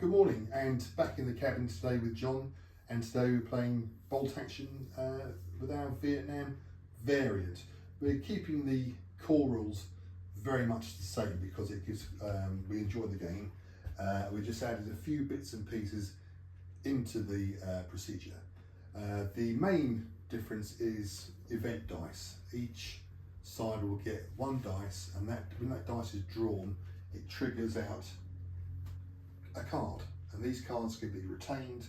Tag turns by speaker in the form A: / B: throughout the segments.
A: Good morning, and back in the cabin today with John, and today we're playing bolt action with our Vietnam variant. We're keeping the core rules very much the same because it gives we enjoy the game. We just added a few bits and pieces into the procedure. The main difference is event dice. Each side will get one dice, and when that dice is drawn, it triggers out a card, and these cards can be retained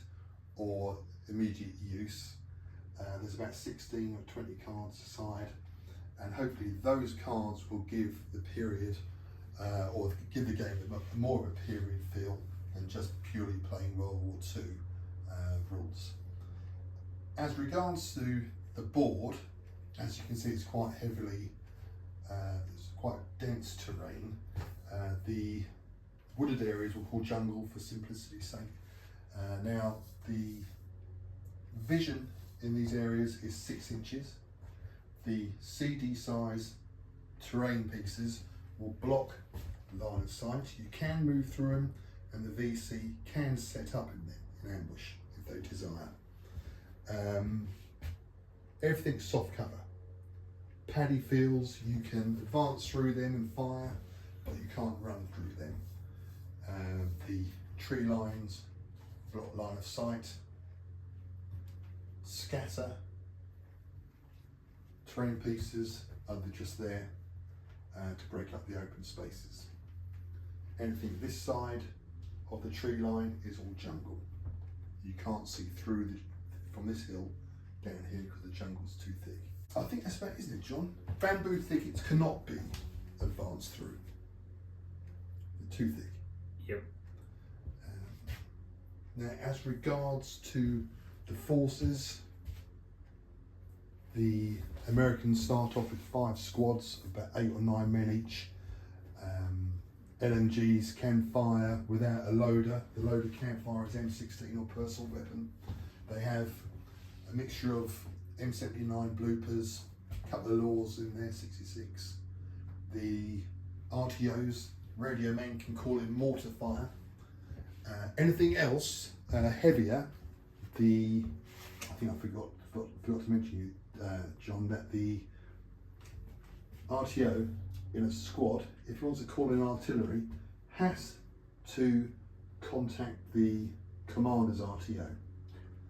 A: or immediate use. There's about 16 or 20 cards a side, and hopefully those cards will give the period or give the game more of a period feel than just purely playing World War II rules. As regards to the board, as you can see, it's quite heavily, it's quite dense terrain. The wooded areas we'll call jungle for simplicity's sake. Now the vision in these areas is 6 inches. The CD size terrain pieces will block line of sight. You can move through them, and the VC can set up in ambush if they desire. Everything's soft cover. Paddy fields, you can advance through them and fire, but you can't run through them. The tree lines block line of sight. Scatter terrain pieces are just there to break up the open spaces. Anything this side of the tree line is all jungle. You can't see through from this hill down here because the jungle's too thick. I think that's about it, isn't it, John? Bamboo thickets cannot be advanced through. They're too thick.
B: Yep.
A: Now, as regards to the forces, the Americans start off with 5 squads, about 8 or 9 men each. LMGs can fire without a loader. The loader can't fire as M16 or personal weapon. They have a mixture of M79 bloopers, a couple of laws in there, 66. The RTOs, radio men, can call in mortar fire. Anything else heavier, I think I forgot to mention you, John, that the RTO in a squad, if he wants to call in artillery, has to contact the commander's RTO,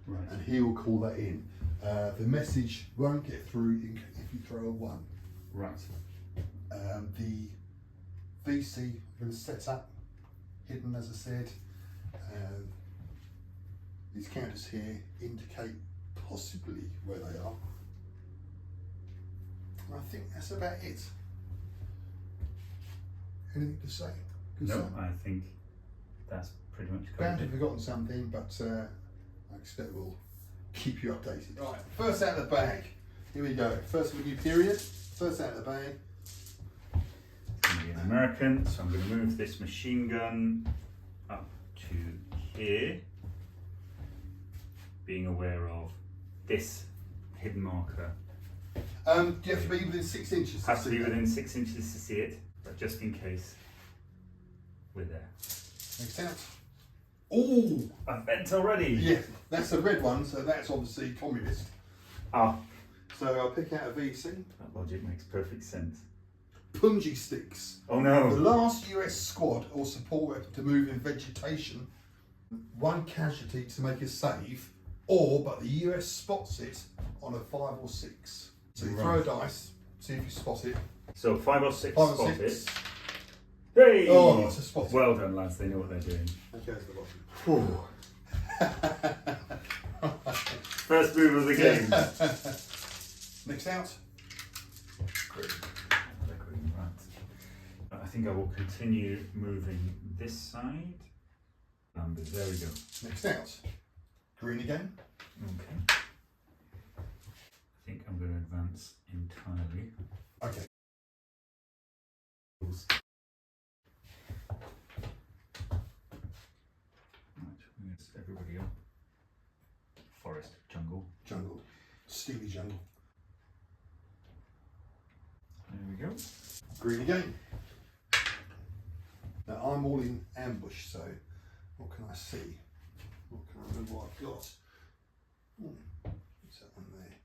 B: right,
A: and he will call that in. The message won't get through if you throw a 1.
B: right.
A: The VC will set up, hidden as I said. These counters here indicate possibly where they are. I think that's about it. Anything to say?
B: No, I think that's pretty much
A: Bound
B: covered
A: to have forgotten something, but I expect we'll keep you updated. Right, first out of the bag. Here we go. First of a new period. First out of the bag.
B: It's going to be an American, so I'm going to move this machine gun up to here, being aware of this hidden marker.
A: Do you have to be within 6 inches?
B: Has to be within 6 inches to see it, but just in case, we're there.
A: Next out. Oh!
B: I've bent already!
A: Yeah, that's a red one, so that's obviously communist.
B: Ah,
A: So I'll pick out a VC.
B: that logic makes perfect sense.
A: Punji sticks.
B: Oh
A: The
B: no!
A: last US squad or support weapon to move in vegetation, 1 casualty to make a save, but the US spots it on a 5 or 6. So you throw a dice, see if you spot it.
B: So 5 or 6
A: 5 or
B: spot
A: 6.
B: it. Hey!
A: Oh, it's a spot.
B: Well done, lads, they know what they're doing.
A: Okay, that's the bottom.
B: First move of the game.
A: Next out. Great.
B: Another green, right. I think I will continue moving this side. Numbers, there we go.
A: Next out. Green again.
B: Okay. I think I'm going to advance entirely.
A: Okay.
B: Right, we're going to set everybody up. Forest, jungle.
A: Jungle. Steamy jungle.
B: There we go.
A: Green again. Now I'm all in ambush, so what can I see. What can I remember what I've got? What's that one there?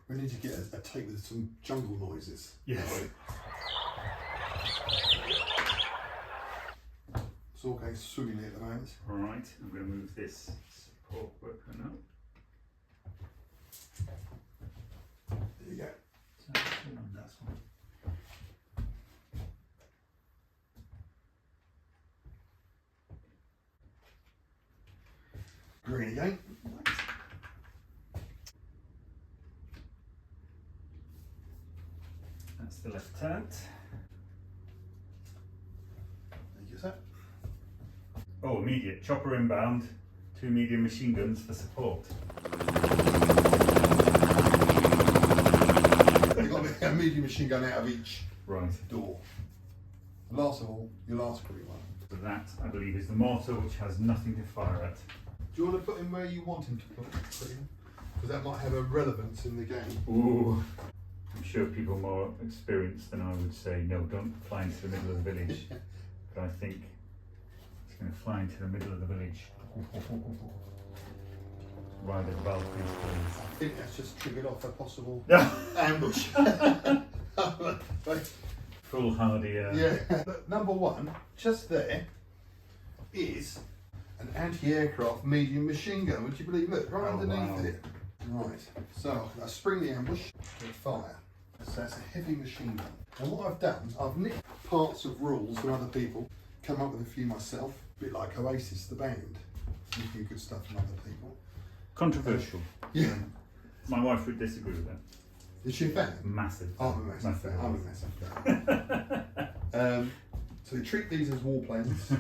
A: We need to get a tape with some jungle noises.
B: Yes.
A: It's all going swimmingly at the moment.
B: Right, I'm going to move this support weapon up.
A: There you go.
B: That's one.
A: Green again.
B: That's the lieutenant.
A: Thank you, sir.
B: Oh, immediate. Chopper inbound. 2 medium machine guns for support.
A: You've got a medium machine gun out of each
B: Right.
A: door. Last of all, your last green one.
B: So that, I believe, is the mortar, which has nothing to fire at.
A: Do you want to put him where you want him to put him? Because that might have a relevance in the game.
B: Ooh. I'm sure people more experienced than I would say, no, don't fly into the middle of the village. But I think it's going to fly into the middle of the village. Ride the balcony,
A: I think that's just triggered off a possible
B: please.
A: ambush.
B: Foolhardy.
A: Yeah. But number one, just there, is an anti-aircraft medium machine gun. Would you believe? Look, right
B: Oh,
A: underneath
B: wow.
A: it. Right. So I spring the ambush and fire. So that's a heavy machine gun. And what I've done, I've nicked parts of rules from other people, come up with a few myself. A bit like Oasis, the band, nicking good stuff from other people.
B: Controversial.
A: Yeah.
B: My wife would disagree with that.
A: Is she a fan?
B: Massive.
A: I'm a massive fan. I'm a massive fan. So we treat these as warplanes.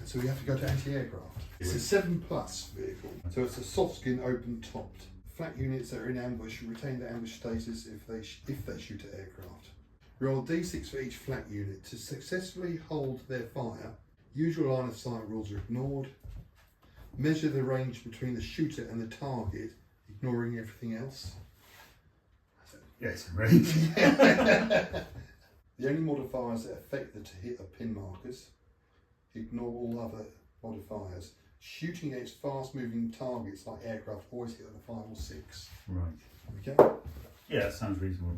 A: So we have to go to anti-aircraft. It's a 7+ vehicle. So it's a soft skin open topped. Flak units that are in ambush retain their ambush status if they shoot at aircraft. Roll D6 for each flak unit. To successfully hold their fire, usual line of sight rules are ignored. Measure the range between the shooter and the target, ignoring everything else.
B: Yes, range.
A: The only modifiers that affect the to hit are pin markers. Ignore all other modifiers. Shooting against fast-moving targets like aircraft always hit on a 5 or 6.
B: Right.
A: Okay.
B: Yeah, that sounds reasonable.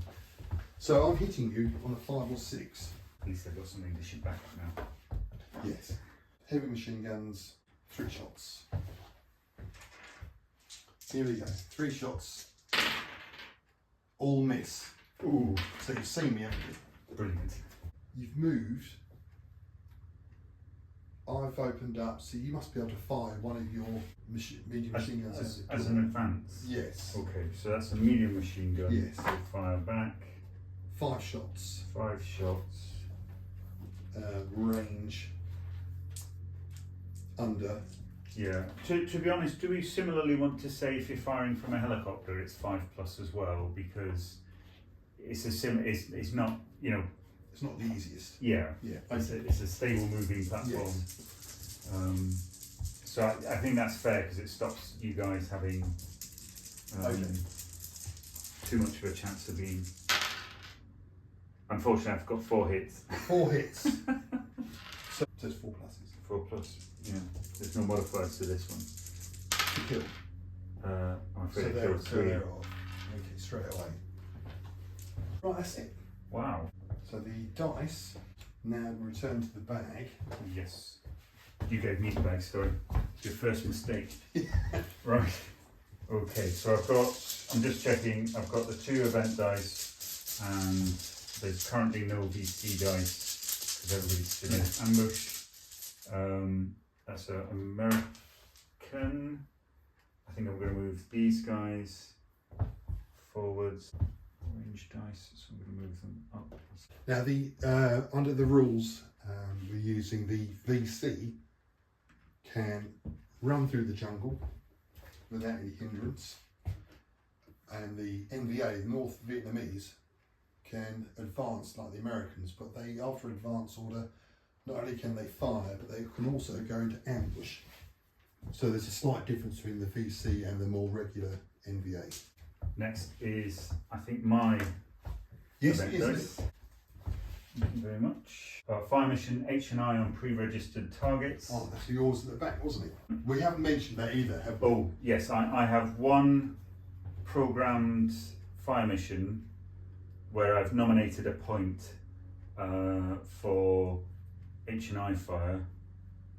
A: So I'm hitting you on a 5 or 6.
B: At least they've got something to shoot back at now.
A: Yes. Heavy machine guns, 3 shots. Here we go. 3 shots. All miss.
B: Ooh,
A: So you've seen me, haven't you?
B: brilliant.
A: You've moved. I've opened up, so you must be able to fire one of your medium machine guns.
B: As an advance?
A: Yes.
B: Okay, so that's a medium machine gun.
A: Yes.
B: So fire back.
A: 5 shots.
B: 5 shots.
A: Range under.
B: Yeah. To be honest, do we similarly want to say if you're firing from a helicopter, it's 5+ as well, because it's it's not, you know.
A: It's not the easiest.
B: Yeah.
A: Yeah.
B: It's a stable moving platform.
A: Yes.
B: So I think that's fair because it stops you guys having too much of a chance of being. Unfortunately, I've got 4 hits.
A: 4 hits. So there's 4 pluses.
B: 4+. Yeah. There's no modifiers to this one.
A: To kill.
B: I'm afraid
A: So
B: I
A: they're
B: killed 3.
A: okay, straight away. Right, that's it.
B: Wow.
A: So the dice now return to the bag.
B: Yes. You gave me the bag, sorry. Your first mistake. Right. Okay, so I'm just checking, I've got the 2 event dice and there's currently no VC dice because everybody's still in ambush. That's an American. I think I'm going to move these guys forwards. Orange dice, so I'm going to move them up.
A: Now the under the rules, we're using the VC can run through the jungle without any hindrance, and the NVA, the North Vietnamese, can advance like the Americans, but they, after advance order, not only can they fire, but they can also go into ambush. So there's a slight difference between the VC and the more regular NVA.
B: Next is, I think, my
A: Yes,
B: event
A: it is.
B: dice. Thank you very much. Fire mission H&I on pre-registered targets.
A: Oh, that's yours at the back, wasn't it? We haven't mentioned that either, have we?
B: Oh, yes, I have one programmed fire mission where I've nominated a point for H&I fire,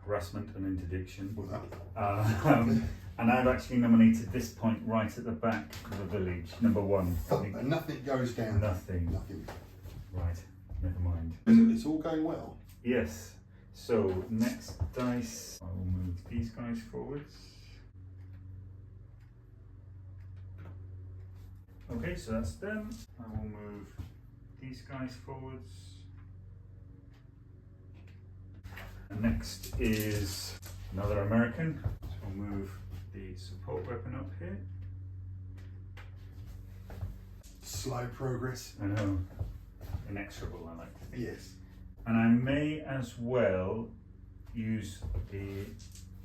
B: harassment and interdiction.
A: Well, that-
B: And I've actually nominated this point right at the back of the village, number 1.
A: And nothing goes down.
B: Nothing.
A: Nothing.
B: Right, never mind.
A: It's all going well.
B: Yes, so next dice, I will move these guys forwards. Okay, so that's them. I will move these guys forwards. And next is another American. So we'll move the support weapon up here.
A: Slow progress.
B: I know, inexorable I like to think.
A: Yes.
B: And I may as well use the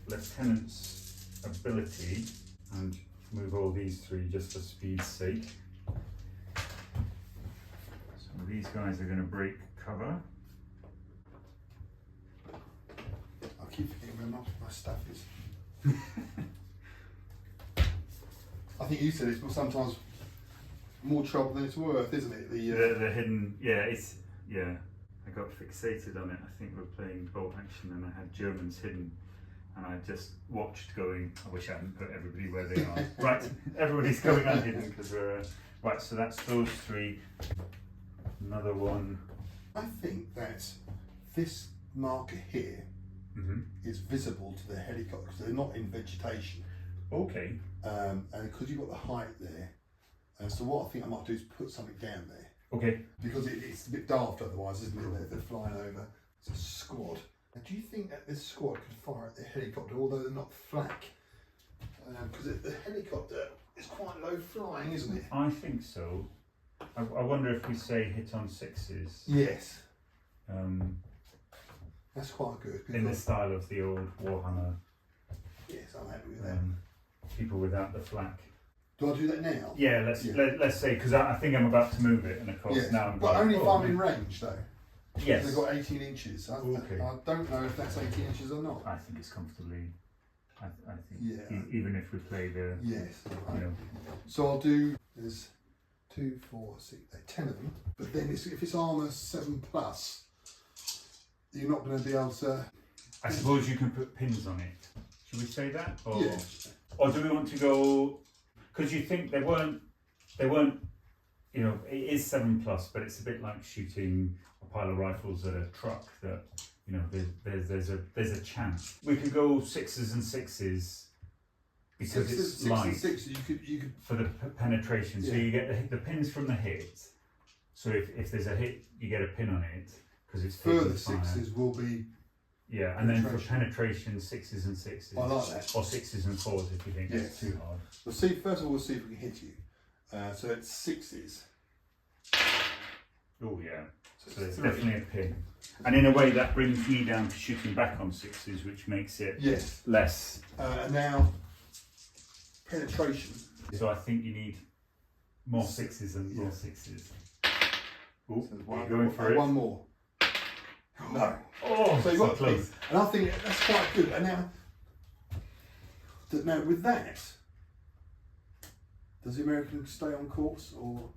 B: lieutenant's ability and move all these 3 just for speed's sake. So these guys are going to break cover.
A: I keep forgetting where my stuff is. I think you said it's sometimes more trouble than it's worth, isn't it?
B: The hidden, yeah. I got fixated on it. I think we're playing bolt action and I had Germans hidden, and I just watched going, I wish I hadn't put everybody where they are. Right, everybody's going unhidden because we're right, so that's those 3. Another one.
A: I think that this marker here is visible to the helicopter because they're not in vegetation.
B: Okay.
A: And because you've got the height there, so what I think I might do is put something down there.
B: Okay.
A: Because it's a bit daft otherwise, isn't it? They're flying over. It's a squad. Now, do you think that this squad could fire at the helicopter, although they're not flak? Because the helicopter is quite low flying, isn't it?
B: I think so. I wonder if we say hit on 6s.
A: Yes. That's quite good.
B: In the style of the old Warhammer.
A: Yes, I'm happy with that.
B: People without the flak.
A: Do I do that now?
B: Yeah, let's say, because I think I'm about to move it, and of course now I'm
A: but
B: going,
A: only if I'm in range though.
B: Yes.
A: They've got 18 inches.
B: Okay.
A: I don't know if that's 18 inches or not.
B: I think it's comfortably. I think
A: Yeah.
B: even if we play the.
A: Yes.
B: You know.
A: So I'll do. There's 2, 4, 6, 10 of them. But then if it's armour 7+, you're not going to be able to.
B: I suppose you can put pins on it. Should we say that? Or,
A: Yeah.
B: Or do we want to go? Because you think they weren't. You know, it is 7+, but it's a bit like shooting a pile of rifles at a truck. That you know, there's a chance. We could go 6s and 6s because it's light.
A: 6 and 6, you could
B: for the penetration. So
A: Yeah.
B: you get the pins from the hit. So if there's a hit, you get a pin on it because it's
A: further
B: fire.
A: 6s will be.
B: Yeah, and then for penetration, 6s and 6s.
A: I like that.
B: Or 6s and 4s if you think it's too hard.
A: We'll see. First of all, we'll see if we can hit you. So it's 6s.
B: Oh yeah. So there's
A: 3.
B: definitely a pin. And in a way that brings me down to shooting back on 6s, which makes it
A: Yes.
B: less.
A: Now penetration.
B: So I think you need more 6s and more 6s. Oh,
A: So
B: you're going for it.
A: One more. No.
B: Oh,
A: So you've
B: so
A: got
B: close.
A: And I think that's quite good. And now with that, does the American stay on course or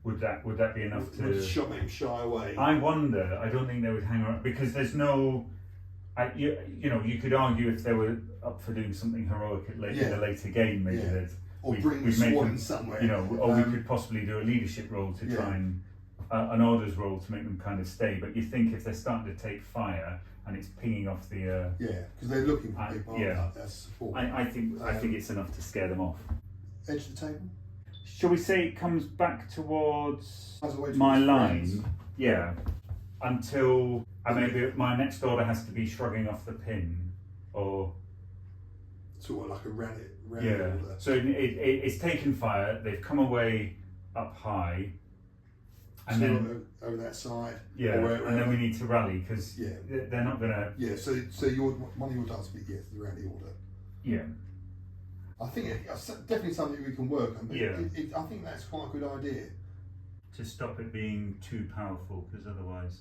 B: Would that be enough
A: would
B: to?
A: the shot make him shy away?
B: I wonder. I don't think they would hang around because there's no. You know, you could argue if they were up for doing something heroic in a later game, maybe they'd.
A: Or
B: we'd
A: bring the
B: make
A: squad
B: them,
A: in somewhere.
B: You know, or we could possibly do a leadership role to try and an orders role to make them kind of stay. But you think if they're starting to take fire and it's pinging off the.
A: Because they're looking for people. That's support.
B: I think it's enough to scare them off.
A: Edge of the table.
B: Shall we say it comes back towards
A: As a way to
B: my
A: his
B: line?
A: friends.
B: Yeah. Until maybe my next order has to be shrugging off the pin, or
A: Sort of like a rally
B: yeah.
A: order.
B: So it's taken fire. They've come away up high, and
A: So
B: then
A: over that side.
B: yeah, and then we need to rally because they're not gonna.
A: Yeah. So one of your dice will be the rally order.
B: Yeah.
A: I think it's definitely something we can work on. But
B: Yeah.
A: I think that's quite a good idea
B: to stop it being too powerful, because otherwise.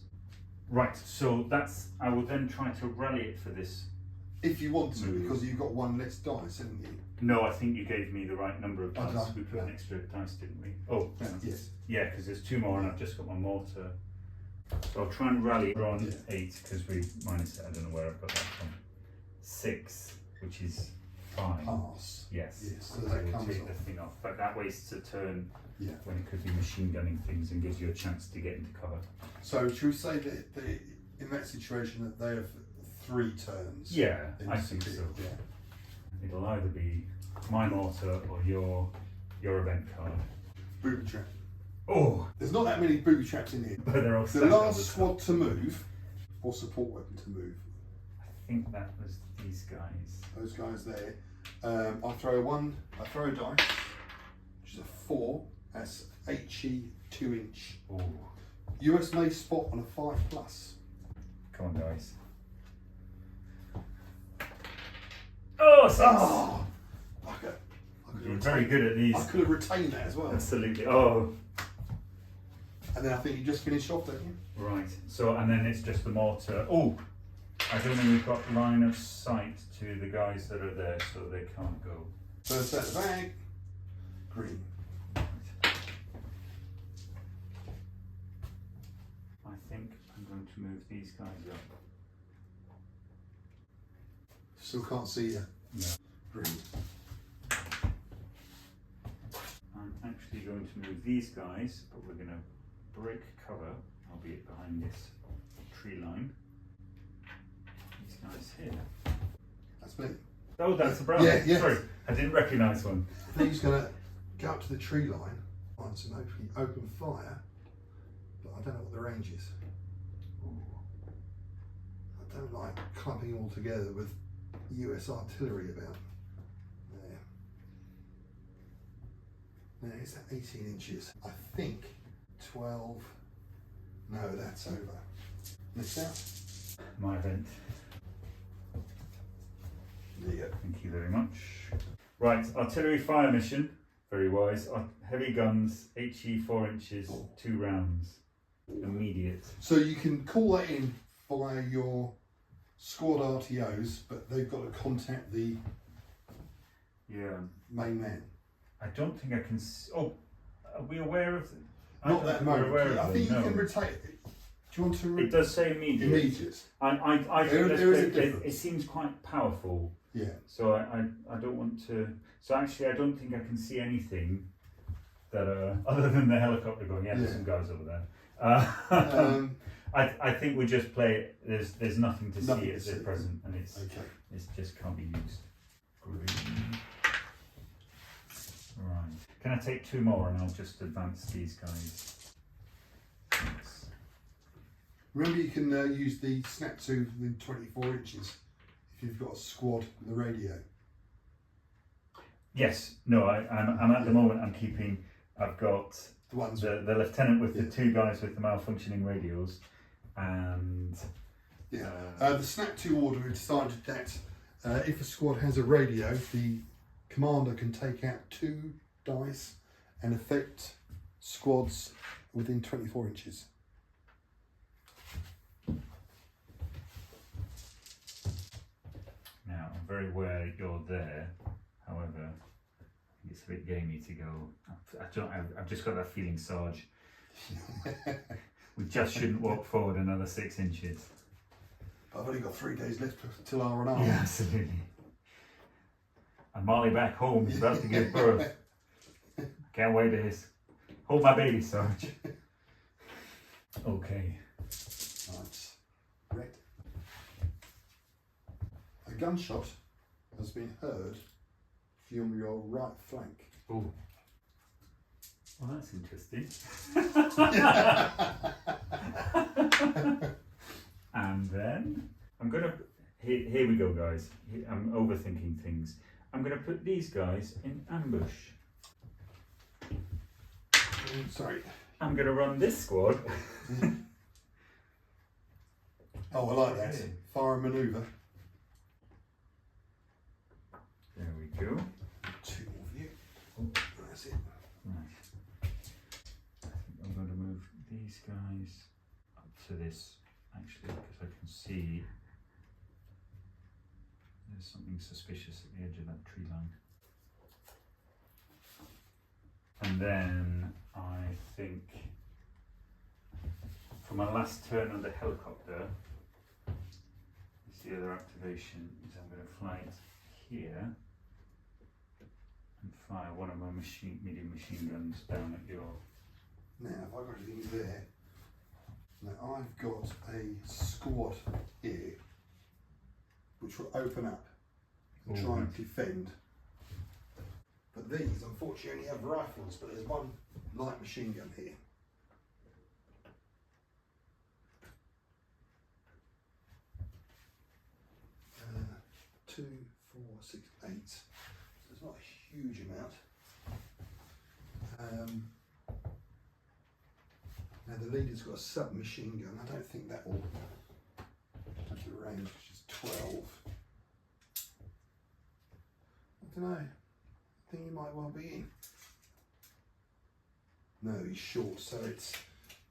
B: Right, so that's. I will then try to rally it for this.
A: If you want to, because you've got one less dice, haven't you?
B: No, I think you gave me the right number of
A: Oh,
B: dice.
A: did I?
B: We put an extra dice, didn't we? Oh,
A: Yes.
B: yeah, because there's 2 more and I've just got my mortar. So I'll try and rally it on 8, because we minus it. I don't know where I've got that from. 6, which is fine.
A: Pass.
B: Yes.
A: So
B: I
A: that
B: will
A: comes
B: take
A: off.
B: the thing off, but that wastes a turn
A: Yeah.
B: when it could be machine gunning things and gives you a chance to get into cover.
A: So should we say that in that situation that they have 3 turns?
B: Yeah,
A: Then
B: I
A: you
B: think
A: can
B: so.
A: do it, yeah.
B: It'll either be my mortar or your event card.
A: Booby trap.
B: Oh,
A: There's not that many booby traps in here.
B: but they're all
A: The
B: stacked on
A: last
B: the top.
A: squad to move, or support weapon to move,
B: I think that was these guys.
A: those guys there. I throw a dice, which is a 4. That's HE 2-inch.
B: Oh,
A: US may spot on a 5+.
B: come on, guys. Oh, 6.
A: Oh!
B: You're very good at these.
A: I could have retained that as well.
B: Absolutely. Oh,
A: And then I think you just finished off, don't you?
B: right. So, and then it's just the mortar. Oh, I don't think we've got line of sight to the guys that are there, so they can't go.
A: First out the bag, green.
B: I think I'm going to move these guys up.
A: Still can't see you.
B: No.
A: Green.
B: I'm actually going to move these guys, but we're going to break cover, albeit behind this tree line. These guys here.
A: That's me.
B: Oh, that's a brown.
A: Yeah, yeah.
B: Sorry, I didn't recognise one.
A: I think he's going to go up to the tree line, find some open fire, but I don't know what the range is. I don't like clumping all together with US artillery about. There. Now, is that 18 inches? I think 12. No, that's over. Missed out.
B: My event.
A: There you go.
B: Thank you very much. Right, artillery fire mission. Very wise. Heavy guns, HE 4 inches, 2 rounds. Immediate.
A: So you can call that in via your squad RTOs, but they've got to contact the main man.
B: I don't think I can. Oh, are we aware of?
A: Not that moment.
B: Aware
A: I
B: of
A: think
B: them,
A: you
B: no.
A: can retain. Do you want to?
B: It does say immediate.
A: Immediate.
B: I
A: There
B: think
A: is a
B: it
A: difference.
B: seems quite powerful.
A: Yeah.
B: So I don't want to. So actually, I don't think I can see anything that other than the helicopter going. Yeah, there's some guys over there. I think we just play it. There's nothing to see at the present, and it's just can't be used. Green. Right. Can I take 2 more and I'll just advance these guys? Thanks.
A: Remember, you can use the snap to within 24 inches if you've got a squad with a radio.
B: Yes. No. I'm at the moment. I'm keeping. I've got
A: The ones.
B: the lieutenant with the 2 guys with the malfunctioning radios, and
A: the snap to order decided that if a squad has a radio, the commander can take out 2 dice and affect squads within 24 inches.
B: now I'm very aware you're there. However, it's a bit gamey to go. I've just got that feeling, Sarge. We just shouldn't walk forward another 6 inches.
A: But I've only got 3 days left till R&R.
B: Yeah, absolutely. And Molly back home is about to give birth. Can't wait to hold my baby, Sarge. Okay.
A: Right. Red. A gunshot has been heard from your right flank.
B: Oh. Well, that's interesting. And then I'm gonna. Here we go, guys. I'm overthinking things. I'm gonna put these guys in ambush.
A: Sorry.
B: I'm gonna run this squad.
A: Oh, I like that. Fire and manoeuvre.
B: There we go.
A: 2 more of you. That's it.
B: Right. I think I'm going to to this actually, because I can see there's something suspicious at the edge of that tree line. And then I think for my last turn on the helicopter, the other activation is I'm going to fly it here and fire one of my medium machine guns down at your...
A: Now, if I've got anything there, now I've got a squad here which will open up and try and defend. But these, unfortunately, only have rifles, but there's one light machine gun here. 2, 4, 6, 8. So it's not a huge amount. Now the leader's got a submachine gun. I don't think that will have the range, which is 12. I don't know. I think he might well be in. No, he's short. So it's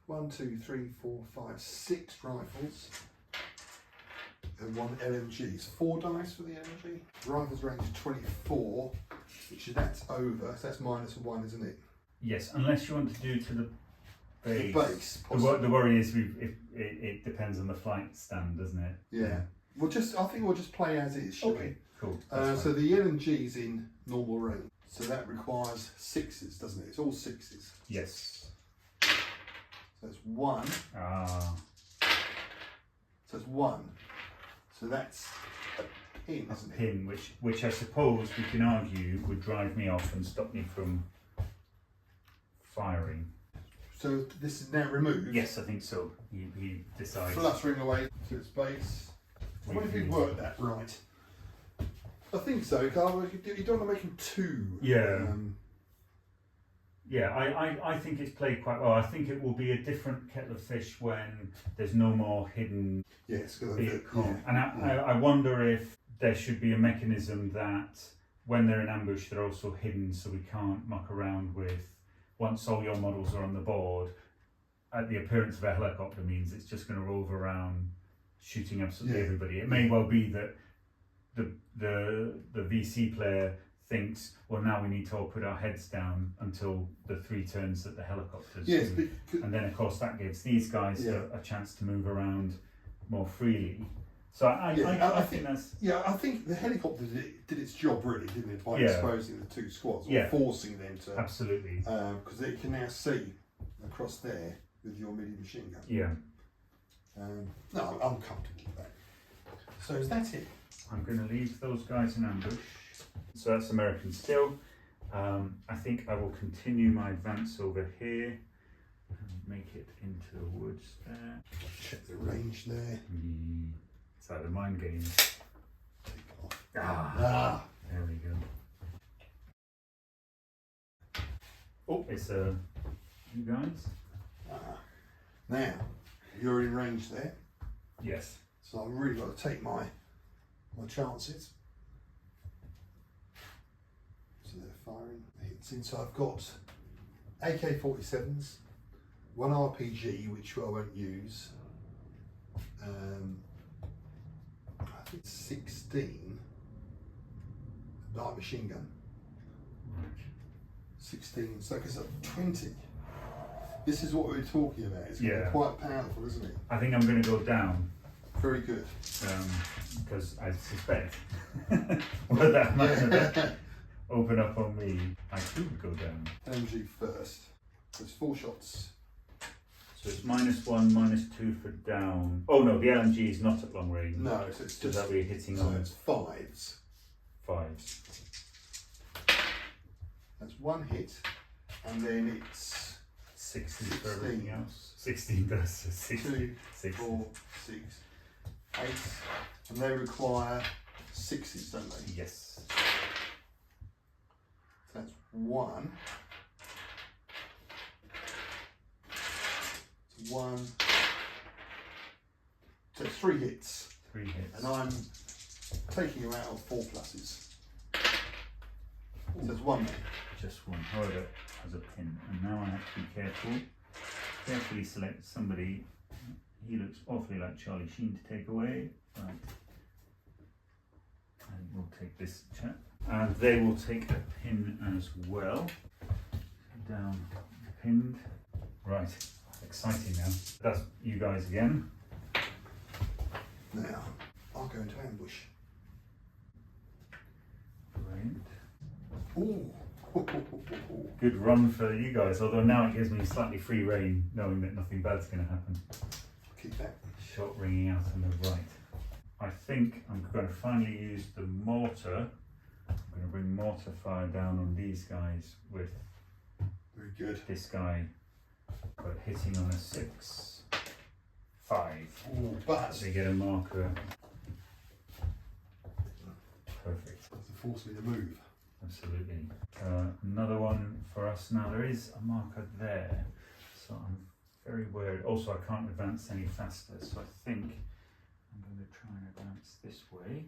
A: 1, 2, 3, 4, 5, 6 rifles. And 1 LMG. It's 4 dice for the LMG. Rifles range is 24, which that's over, so that's -1, isn't it?
B: Yes, unless you want to do to the base.
A: The base.
B: The worry is it depends on the flight stand, doesn't it?
A: Yeah. I think we'll just play as is, shall we?
B: Cool.
A: So the LMG's in normal range. So that requires 6s, doesn't it? It's all 6s.
B: Yes.
A: So it's 1.
B: Ah.
A: So it's 1. So that's a pin, isn't it?
B: Pin, which I suppose we can argue would drive me off and stop me from firing.
A: So this is now removed?
B: Yes, I think so. He decides.
A: Fluttering away to its base. I wonder if we worked that right. I think so, Carl. You don't want to make him too...
B: Yeah. I think it's played quite well. I think it will be a different kettle of fish when there's no more hidden vehicle.
A: Yeah,
B: and I wonder if there should be a mechanism that when they're in ambush, they're also hidden, so we can't muck around with, once all your models are on the board, the appearance of a helicopter means it's just going to rove around shooting absolutely everybody. It may well be that the VC player thinks, well, now we need to all put our heads down until the 3 turns that the helicopters do. And then of course that gives these guys a chance to move around more freely. So I think that's...
A: Yeah, I think the helicopter did its job really, didn't it, by exposing the 2 squads, or forcing them to...
B: Absolutely.
A: Because they can now see across there with your medium machine gun.
B: Yeah.
A: No, I'm comfortable with that. So is that it?
B: I'm going to leave those guys in ambush. So that's American still. I think I will continue my advance over here and make it into the woods there.
A: Check the range there.
B: It's like the mind games.
A: Take off.
B: There we go. Oh, it's you guys.
A: Now, you're in range there.
B: Yes.
A: So I've really got to take my chances. So they're firing hits in. So I've got AK-47s, 1 RPG, which I won't use. I think 16 light machine gun.
B: Right.
A: 16, so it's up 20. This is what we're talking about. It's going to be quite powerful, isn't it?
B: I think I'm going to go down.
A: Very good.
B: Because I suspect well, that might open up on me. I could go down.
A: LMG first. There's 4 shots.
B: So it's -1, -2 for down. Oh no, the LMG is not at long range.
A: No, so it's just...
B: that we're hitting
A: so
B: on
A: it's 5s.
B: 5s.
A: That's 1 hit. And then it's
B: 16 for everything else. 16 does. So
A: 2, 4, 6, 8. And they require 6s, don't they?
B: Yes.
A: So that's 1. It's 1. So it's 3 hits.
B: 3 hits.
A: And I'm taking you out of 4 pluses. So it's 1 there.
B: Just 1. However, as a pin. And now I have to be careful. Carefully select somebody He looks awfully like Charlie Sheen to take away. Right. And we'll take this chap. And they will take a pin as well. Down, pinned. Right, exciting now. That's you guys again.
A: Now, I'll go into ambush.
B: Brilliant.
A: Ooh.
B: Good run for you guys, although now it gives me slightly free rein, knowing that nothing bad's going to happen.
A: Keep that.
B: Shot ringing out on the right. I think I'm going to finally use the mortar. I'm going to bring mortar fire down on these guys with
A: Very good.
B: this guy, but hitting on a 6, 5.
A: Ooh, but
B: They get a marker. Perfect.
A: doesn't force me to move.
B: Absolutely. Another one for us now. There is a marker there, so I'm very worried. Also, I can't advance any faster, so I think I'm going to try and advance this way.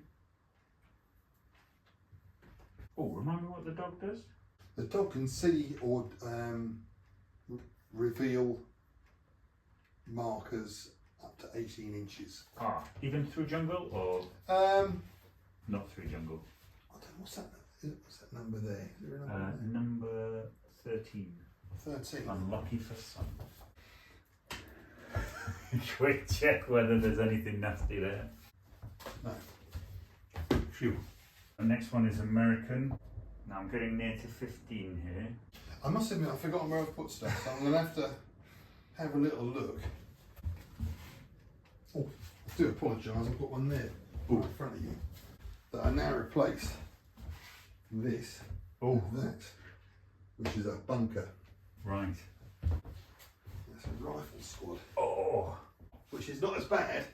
B: Oh, remind me what the dog does?
A: The dog can see or reveal markers up to 18 inches.
B: Ah, even through jungle or not through jungle?
A: I don't know, what's that number there? Is there a number there?
B: Number 13.
A: 13.
B: Unlucky for some. Quick check whether there's anything nasty there.
A: No.
B: Phew. The next one is American. Now I'm getting near to 15 here.
A: I must admit, I've forgotten where I've put stuff, so I'm going to have a little look. Oh, I do apologise, I've got one there right in front of you that I now replace this with that, which is a bunker.
B: Right.
A: That's a rifle squad.
B: Oh.
A: Which is not as bad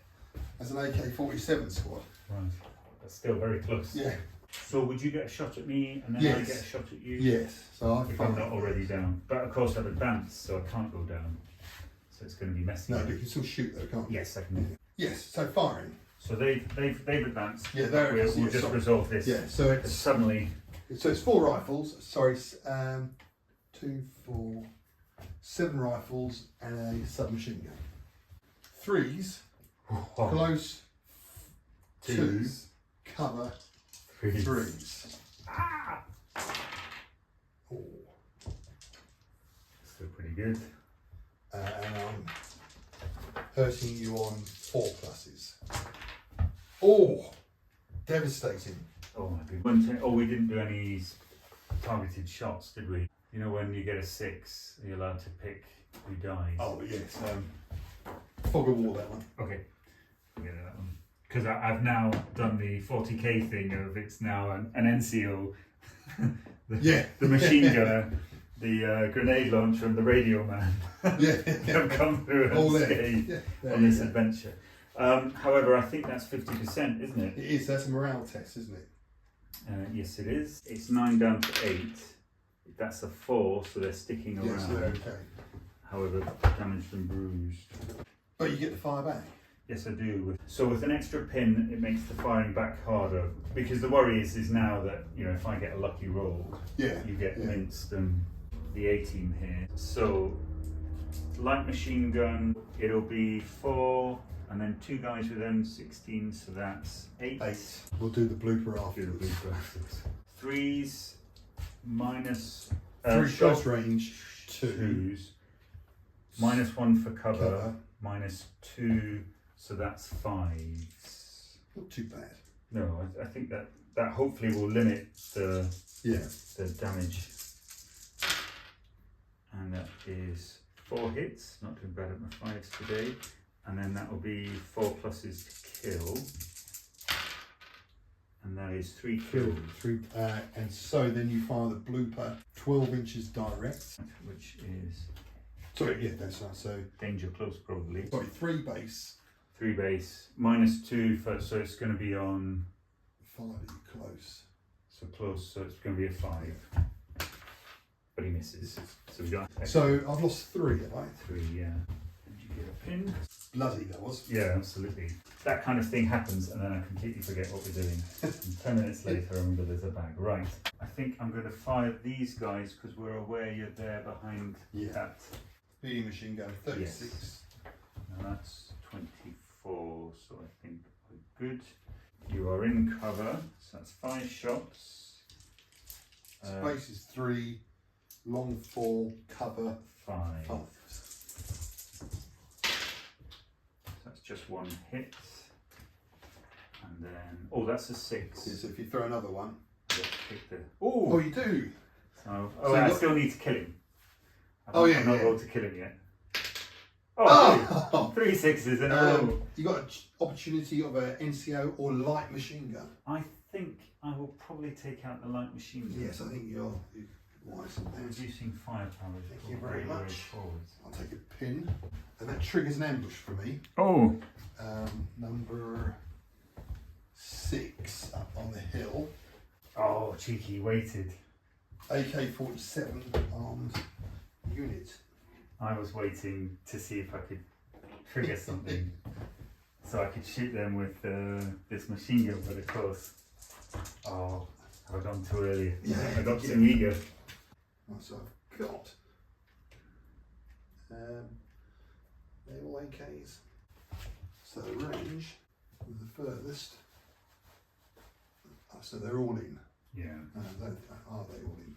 A: as an AK-47 squad.
B: Right. That's still very close.
A: Yeah.
B: So would you get a shot at me and then I get a shot at you?
A: Yes. So I've
B: if I'm not already down. But of course I've advanced, so I can't go down. So it's going to be messy.
A: No, but you can still shoot though, can't you?
B: Yes, I can.
A: Yes. So firing.
B: So they've advanced.
A: Yeah, they're.
B: We'll just resolve this.
A: Yeah. So it's
B: suddenly.
A: So it's 4 rifles. Sorry, 2, 4, 7 rifles and a submachine gun. 3s, close, 2s, cover, 3s.
B: Ah!
A: Oh.
B: Still pretty good.
A: And I'm hurting you on 4 pluses. Oh, devastating.
B: Oh my goodness. Oh, we didn't do any targeted shots, did we? You know when you get a 6, you're allowed to pick who dies.
A: Oh yes, fog of war, that one.
B: Okay, forget that one. Because I've now done the 40k thing of it's now an NCO, the machine gunner, the grenade launcher and the radio man have come through unscathed on this adventure. However, I think that's 50%, isn't it?
A: It is, that's a morale test, isn't it?
B: Yes, it is. It's 9 down to 8. That's a 4, so they're sticking around.
A: Yes, they're okay.
B: However, damaged and bruised.
A: But you get the fire back.
B: Yes, I do. So with an extra pin, it makes the firing back harder. Because the worry is now that, you know, if I get a lucky roll, you get minced and the A-team here. So, light machine gun, it'll be 4, and then 2 guys with M16, so that's 8.
A: 8. We'll do the blooper afterwards.
B: Do the blooper afterwards. 3s, minus...
A: 3 close range, 2.
B: 2s, minus 1 for cover, minus 2, so that's 5s.
A: Not too bad.
B: No, I think that hopefully will limit the damage. And that is 4 hits, not too bad at my 5s today. And then that will be 4 pluses to kill. And that is 3 kills.
A: 3, and so then you fire the blooper 12 inches direct.
B: Which is...
A: Sorry, yeah, that's right. So
B: danger close probably.
A: Sorry, 3 base.
B: 3 base, minus 2 for, so it's going to be on...
A: 5 close.
B: So close, so it's going to be a 5. But he misses. So we got...
A: So I've lost 3, have I?
B: 3, yeah. Did you get a pin?
A: Bloody that was.
B: Yeah, absolutely. That kind of thing happens and then I completely forget what we're doing. And 10 minutes later I remember there's a bag. Right, I think I'm going to fire these guys because we're aware you're there behind that.
A: BD machine gun, 36.
B: Yes. Now that's 24, so I think we're good. You are in cover, so that's 5 shots.
A: Space is 3, long 4, cover
B: 5.
A: 5.
B: So that's just 1 hit. And then, oh, that's a 6.
A: So if you throw another one.
B: Oh,
A: you do?
B: So,
A: So
B: I still need to kill him. I'm not able to kill him yet.
A: Oh!
B: 3 6s in a row.
A: You got an opportunity of an NCO or light machine gun.
B: I think I will probably take out the light machine gun.
A: Yes, I think you're wise in that.
B: Reducing firepower.
A: Thank you very much.
B: Forwards.
A: I'll take a pin, and that triggers an ambush for me.
B: Oh.
A: Number 6 up on the hill.
B: Oh, cheeky, waited.
A: AK-47 armed unit.
B: I was waiting to see if I could trigger something so I could shoot them with this machine gun, but of course, have I gone too early?
A: Yeah,
B: I got too eager.
A: So I've got they're all AKs. So the range with the furthest. So they're all in.
B: Yeah.
A: Are they all in?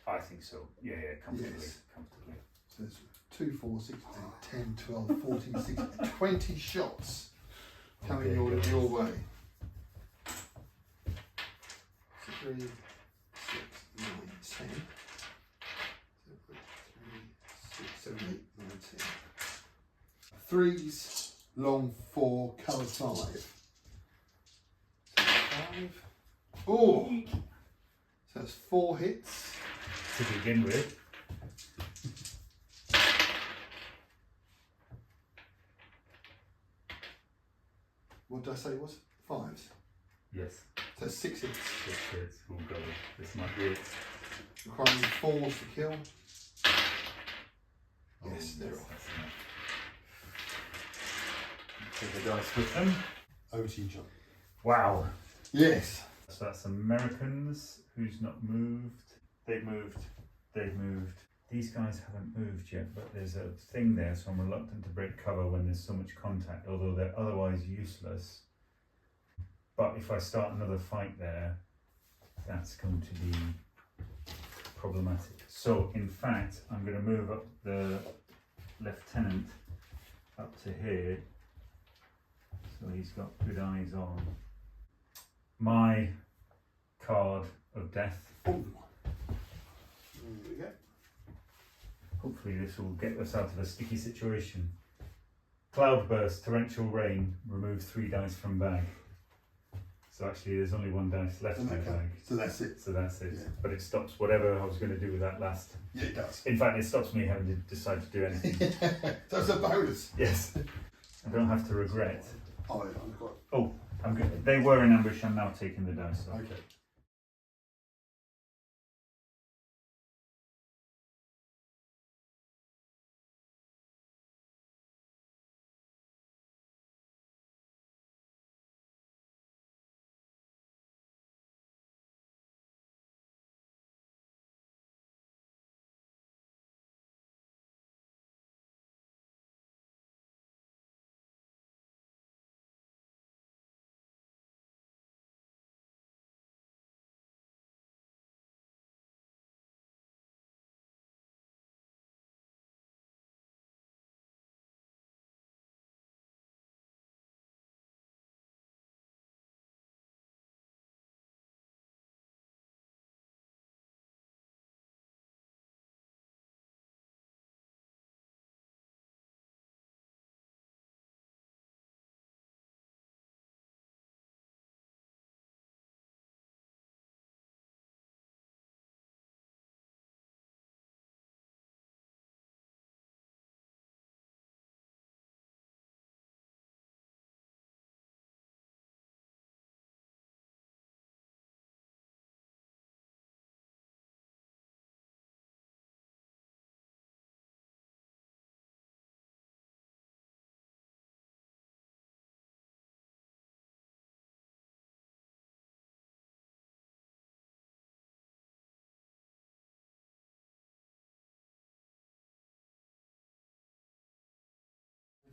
B: I think so. Yeah, comfortably.
A: Yes.
B: Comfortably.
A: So it's 2, 4, 6, 8, 10, 12, 14, 16, 20 shots coming your way. 3, 6, 9, 10. 7, 8, 9, 10. 3s, long 4, cover 5. 5. Oh! So that's 4 hits.
B: To begin with.
A: What did I say it was? 5s.
B: Yes.
A: So 6 hits.
B: 6 hits. We'll go. This might be it.
A: Requiring 4s to kill. Yes, they're off.
B: That's enough. Take the dice with them.
A: Over to you, John.
B: Wow.
A: Yes.
B: So that's Americans. Who's not moved? They've moved. They've moved. These guys haven't moved yet, but there's a thing there, so I'm reluctant to break cover when there's so much contact, although they're otherwise useless. But if I start another fight there, that's going to be problematic. So in fact, I'm going to move up the lieutenant up to here, so he's got good eyes on my card of death.
A: Oh. There we go.
B: Hopefully this will get us out of a sticky situation. Cloudburst, torrential rain, remove 3 dice from bag. So actually there's only 1 dice left in the bag.
A: So that's it.
B: So that's it.
A: Yeah.
B: But it stops whatever I was going to do with that last.
A: Yeah, it does.
B: In fact, it stops me having to decide to do anything.
A: So it's a bonus.
B: Yes. I don't have to regret.
A: Oh, I've got.
B: Oh, I'm good. They were in ambush. I'm now taking the dice off.
A: Okay.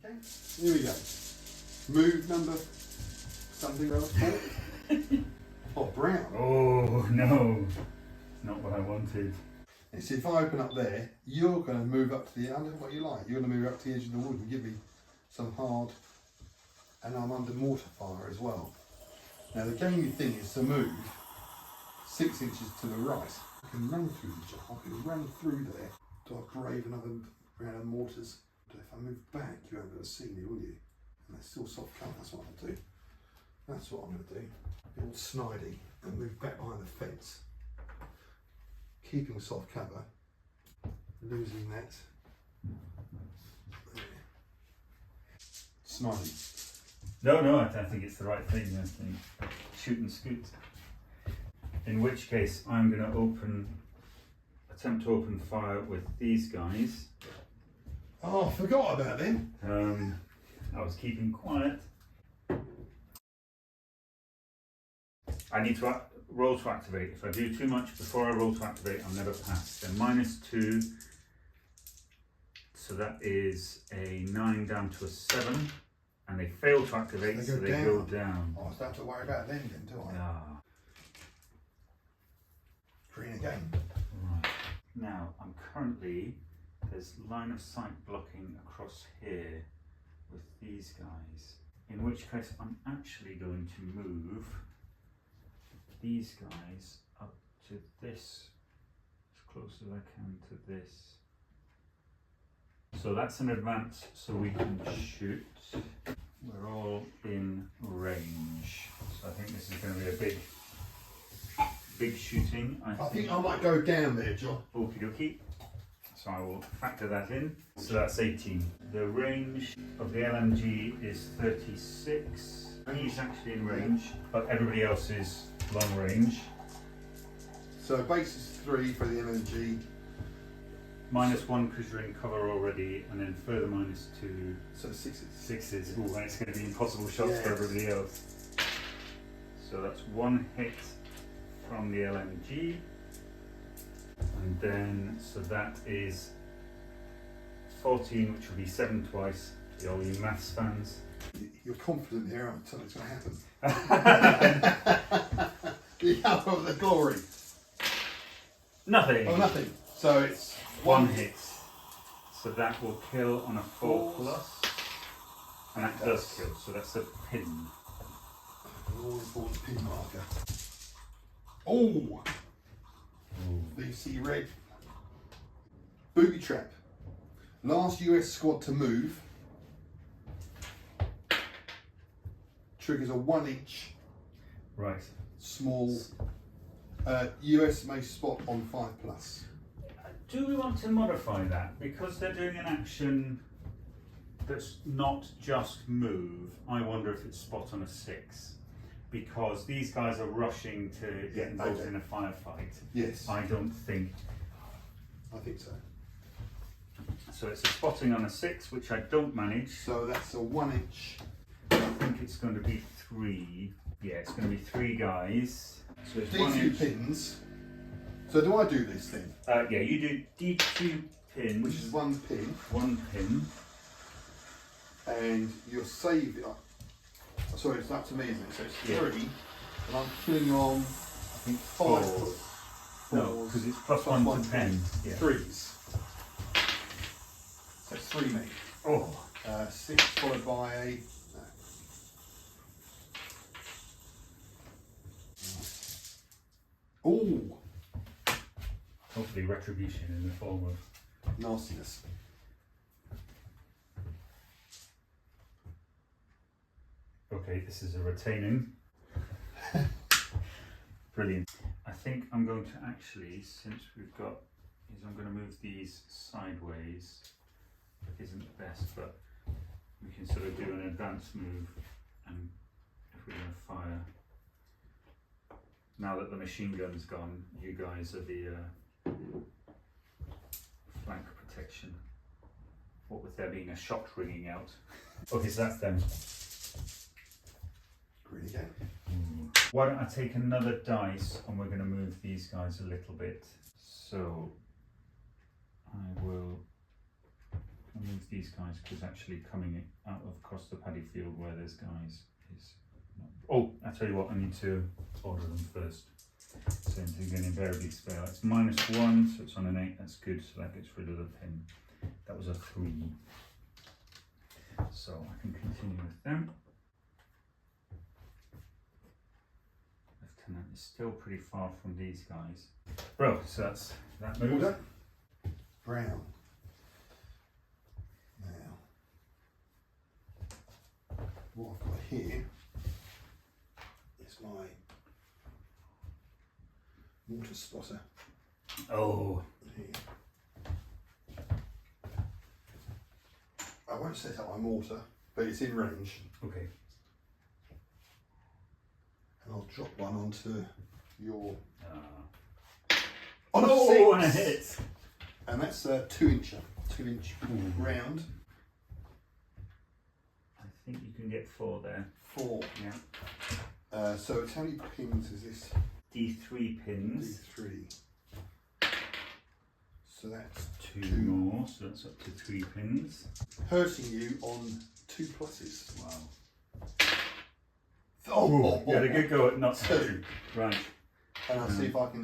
A: Okay, here we go. Move number something else. Oh, brown.
B: Oh no, not what I wanted.
A: You see, if I open up there, you're going to move up to the under what you like. You're going to move up to the edge of the wood and give me some hard. And I'm under mortar fire as well. Now the gaming thing is to move 6 inches to the right. I can run through the job. I can run through there. Do I brave another round of mortars? But if I move back, you won't be able to see me, will you? And they're still soft cover. That's what I'm going to do. That's what I'm going to do. Be all snidey and move back behind the fence. Keeping soft cover. Losing that. Snidey.
B: No, I think it's the right thing. I think shoot and scoot. In which case, I'm going to attempt to open fire with these guys.
A: Oh, I forgot about them.
B: I was keeping quiet. I need to roll to activate. If I do too much before I roll to activate, I'll never pass. Then -2. So that is a 9 down to a 7. And they fail to activate, so they go down.
A: Oh, I don't have to worry about them then, do I?
B: Ah.
A: Green again.
B: Right. Now, there's line of sight blocking across here with these guys. In which case, I'm actually going to move these guys up to this, as close as I can to this. So that's an advance, so we can shoot. We're all in range. So I think this is going to be a big shooting.
A: I think I might go down there, John.
B: Okie dokie. So I will factor that in. So that's 18. The range of the LMG is 36. He's actually in range, but everybody else is long range.
A: So base is 3 for the LMG.
B: -1 because you're in cover already, and then further -2.
A: So 6s.
B: 6s. Ooh, and it's going to be impossible shots for everybody else. So that's 1 hit from the LMG. And then, so that is 14, which will be 7 twice. For all you maths fans.
A: You're confident here, I'm telling you it's going to happen. The hour of the glory.
B: Nothing.
A: Oh, nothing. So it's
B: 1 hit. So that will kill on a 4+. And that does kill, so that's a pin.
A: All important pin marker. Oh! VC red. Booby trap. Last US squad to move. Triggers a 1 inch.
B: Right.
A: Small. US may spot on 5+.
B: Do we want to modify that? Because they're doing an action that's not just move, I wonder if it's spot on a 6. Because these guys are rushing to get involved in a firefight.
A: Yes.
B: I don't think.
A: I think so.
B: So it's a spotting on a 6, which I don't manage.
A: So that's a 1 inch.
B: I think it's going to be 3. Yeah, it's going to be 3 guys. So it's 1
A: D2
B: inch.
A: pins. So do I do this then?
B: Yeah, you do D2 pins.
A: Which is 1 pin.
B: 1 pin.
A: And you'll save it. Sorry, it's up to me, isn't it? So it's 3. And I'm killing on, I think, 5.
B: No, because it's +1 to 10. Yeah.
A: 3s. So it's 3 me.
B: Oh.
A: 6 followed by a. No. Oh,
B: Hopefully retribution in the form of
A: nastiness.
B: okay, this is a retaining. Brilliant. I think I'm going to actually, since we've got, I'm going to move these sideways. Isn't the best, but we can sort of do an advance move, and if we're going to fire. Now that the machine gun's gone, you guys are the flank protection. What with there being a shot ringing out. Okay, so that's them.
A: Green again.
B: Why don't I take another dice and we're going to move these guys a little bit. So I will I'll move these guys because actually coming out of across the paddy field where there's guys is not... Oh, I tell you what, I need to order them first. So I'm going to invariably spare. It's -1, so it's on an 8. That's good. So that gets rid of the pin. That was a 3. So I can continue with them. Lieutenant is still pretty far from these guys. Bro, so that's that move.
A: Order. Brown. Now, what I've got here is my mortar spotter.
B: Oh,
A: Here. I won't set up my mortar, but it's in range,
B: okay.
A: and I'll drop one onto your
B: On
A: on
B: a
A: a
B: 6! And a
A: 6,
B: hit.
A: and that's a 2-inch round.
B: I think you can get 4 there.
A: 4.
B: Yeah.
A: So it's how many pins is this?
B: D3 pins.
A: D3. So that's
B: 2 more, so that's up to 3 pins.
A: hurting you on 2 pluses.
B: Wow.
A: Oh,
B: You had a good go at not
A: 2.
B: Right.
A: And I'll see if I can.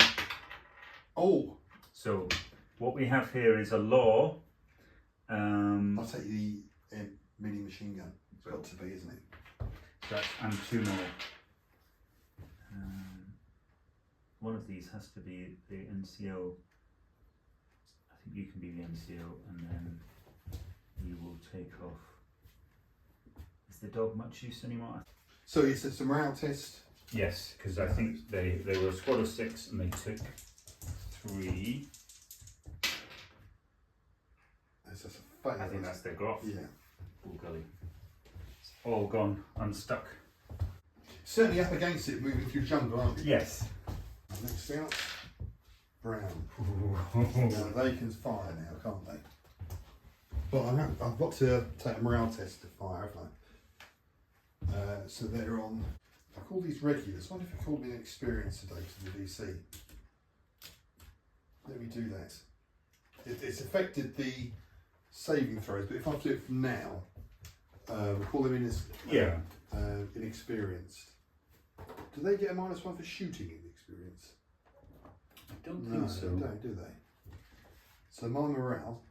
A: Oh,
B: So what we have here is a law.
A: I'll take the mini machine gun. It's got to be, isn't it?
B: That's, and 2 more. One of these has to be the NCO. I think you can be the NCO, and then you will take off. Is the dog much use anymore?
A: So it's a morale test.
B: Yes, because I think they were a squad of 6 and they took 3.
A: That's just a fail.
B: I think that's their graph.
A: Yeah.
B: Oh golly. It's all gone unstuck.
A: Certainly up against it, moving through jungle, aren't you?
B: Yes.
A: Next out, brown. Now they can fire now, can't they? But I've got to take a morale test to fire, haven't I? So they're on. I call these regulars. I wonder if I called me an experience today to the DC. Let me do that. It's affected the saving throws, but if I do it from now, we'll call them in as inexperienced. Do they get a -1 for shooting in experience?
B: I don't
A: No,
B: think so.
A: they don't, do they? So my morale.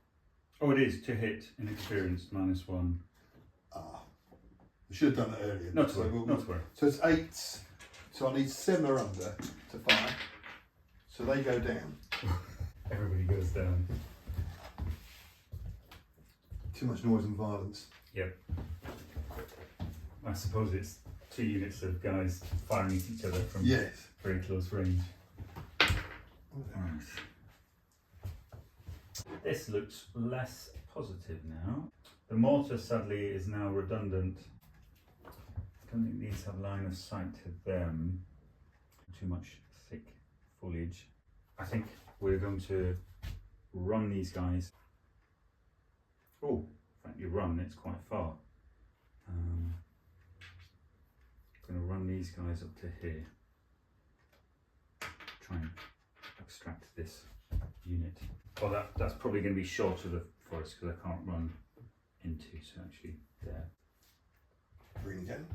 B: Oh, it is to hit inexperienced -1.
A: We should have done it earlier.
B: Not to
A: so
B: worry. Not to worry.
A: So it's 8. So I need 7 or under to fire. So they go down.
B: Everybody goes down.
A: Too much noise and violence.
B: Yep. I suppose it's 2 units of guys firing at each other from
A: Yes.
B: very close range. Right. This looks less positive now. The mortar sadly is now redundant. I don't think these have line of sight to them. Too much thick foliage. I think we're going to run these guys. Oh, in fact you run, it's quite far. I'm going to run these guys up to here. Try and extract this unit. Well, that's probably going to be short of the forest because I can't run into, so actually there.
A: Green again.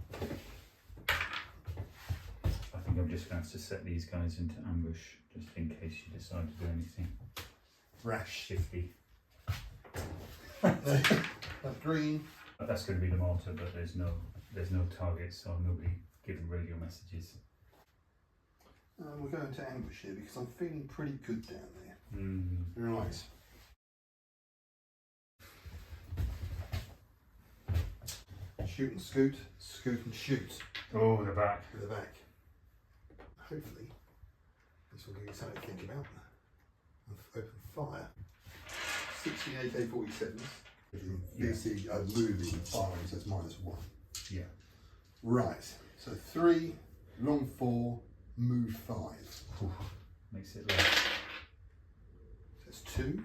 B: I think I'm just going to have to set these guys into ambush just in case you decide to do anything
A: Rash.
B: shifty.
A: That's green.
B: But that's going to be the mortar, but there's no target, so nobody giving radio messages.
A: We're going to ambush here because I'm feeling pretty good down there.
B: Mm.
A: Right. Shoot and scoot, scoot and shoot.
B: Oh, the back.
A: To the back. Hopefully, this will give you something to think about. Open fire. 60 AK-47s. DC moving firing, so it's -1.
B: Yeah.
A: Right. So 3, long 4, move 5.
B: Oof. Makes it less.
A: So it's 2.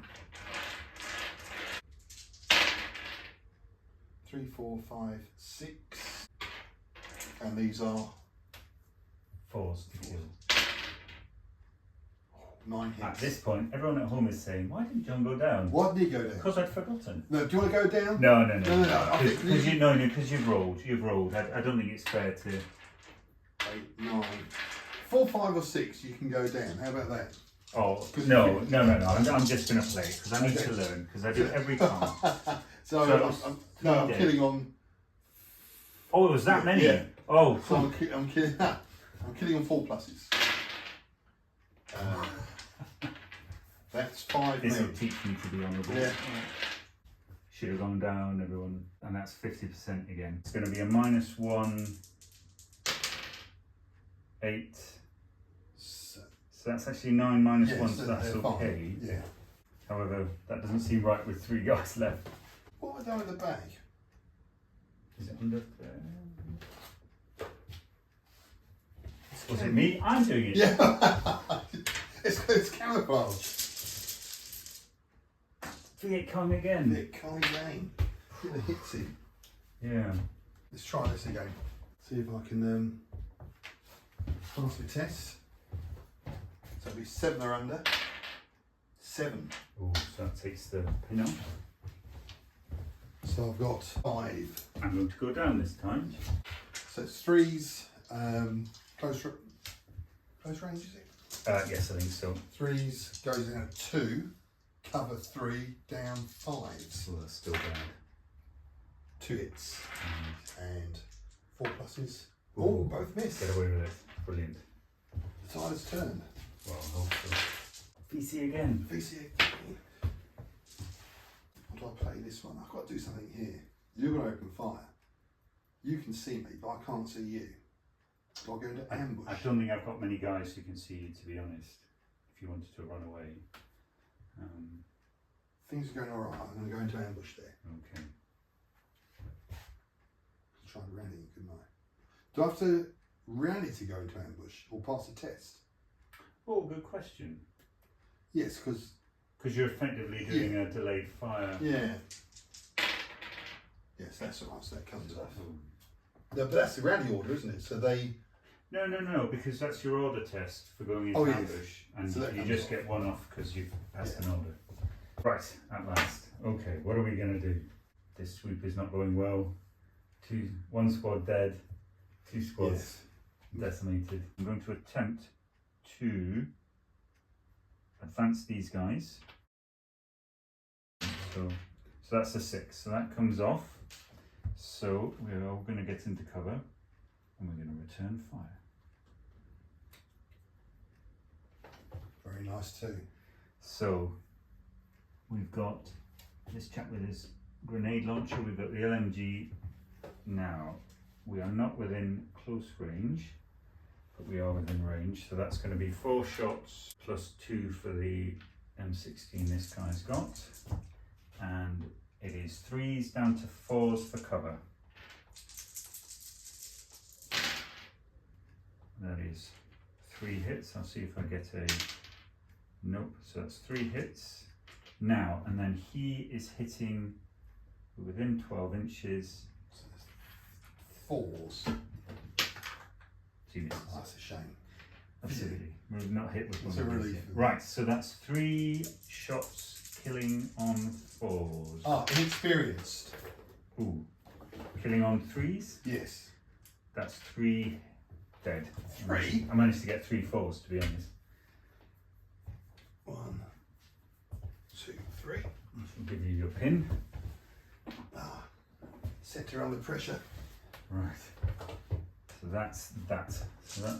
A: 3, 4, 5, 6. And these are
B: 4s to kill.
A: 9 hits.
B: At this point, everyone at home is saying, "Why didn't John go down?"
A: Why didn't he go down?
B: Because I'd forgotten.
A: No, do you want to go down?
B: No. Because you've rolled. I don't think it's fair to.
A: 8, 9. 4, 5 or 6 you can go down. How about that?
B: Oh, no. I'm just going to play because I need to learn because I do it every time.
A: I'm killing on.
B: Oh, there's that many?
A: Yeah.
B: Oh,
A: So I'm killing on 4 pluses. That's 5
B: this
A: now.
B: will teach me to be on the ball.
A: Yeah.
B: Should have gone down, everyone. And that's 50% again. It's going to be a -1, 8. So that's actually 9 minus 1, so that's okay.
A: Yeah.
B: However, that doesn't seem right with 3 guys left.
A: What have I done with the bag?
B: Is it under there? Was it me? I'm doing it.
A: Yeah. it's camouflage.
B: Viet Cong again.
A: Viet Cong again. Get the hits in.
B: Yeah.
A: Let's try this again. See if I can pass my test. So it'll be 7 or under. 7.
B: Oh, so that takes the pin off.
A: So I've got 5.
B: I'm going to go down this time.
A: So it's 3s, close range, is it?
B: Yes, I think so.
A: 3s goes in at 2, cover 3, down 5s.
B: Oh, that's still bad.
A: 2 hits and 4 pluses.
B: Ooh.
A: Oh, both miss.
B: Get away with it. Brilliant.
A: The tide has turned.
B: Well, I hope so. VC again.
A: VC again. How do I play this one? I've got to do something here. You're going to open fire. You can see me, but I can't see you. Do I go into ambush?
B: I don't think I've got many guys who can see you, to be honest. If you wanted to run away.
A: Things are going alright. I'm going to go into ambush there.
B: Okay.
A: Try and rally, couldn't I? Do I have to rally to go into ambush or pass the test?
B: Oh, good question.
A: Yes, because
B: you're effectively doing a delayed fire.
A: Yeah. Yes, that's all right. So that comes off.
B: Oh.
A: No, but that's the rally order, isn't it? So they.
B: No, because that's your order test for going into ambush, and
A: so
B: you just get 1 off because you've passed an order. Right, at last. Okay, what are we going to do? This sweep is not going well. 1 squad dead, 2 squads decimated. I'm going to attempt to advance these guys. So that's a 6. So that comes off. So we're all going to get into cover and we're going to return fire.
A: Very nice too.
B: So we've got this chap with his grenade launcher. We've got the LMG. Now we are not within close range, but we are within range. So that's going to be 4 shots plus 2 for the M16 this guy's got. And it is 3s down to 4s for cover. That is 3 hits. I'll see if I get a nope. So that's 3 hits. Now, and then he is hitting within 12 inches.
A: So 4s.
B: 2 misses.
A: Oh, that's a shame.
B: Absolutely. We're not hit with
A: It's
B: one
A: a
B: of these
A: relief.
B: yet. Right, so that's 3 shots killing on 4s.
A: Ah, inexperienced.
B: Ooh. Killing on 3s?
A: Yes.
B: That's 3 dead.
A: 3?
B: I managed to get 3 4s, to be honest.
A: 1, 2, 3.
B: I'll give you your pin.
A: Ah, set her under pressure.
B: Right. So that's that. So that's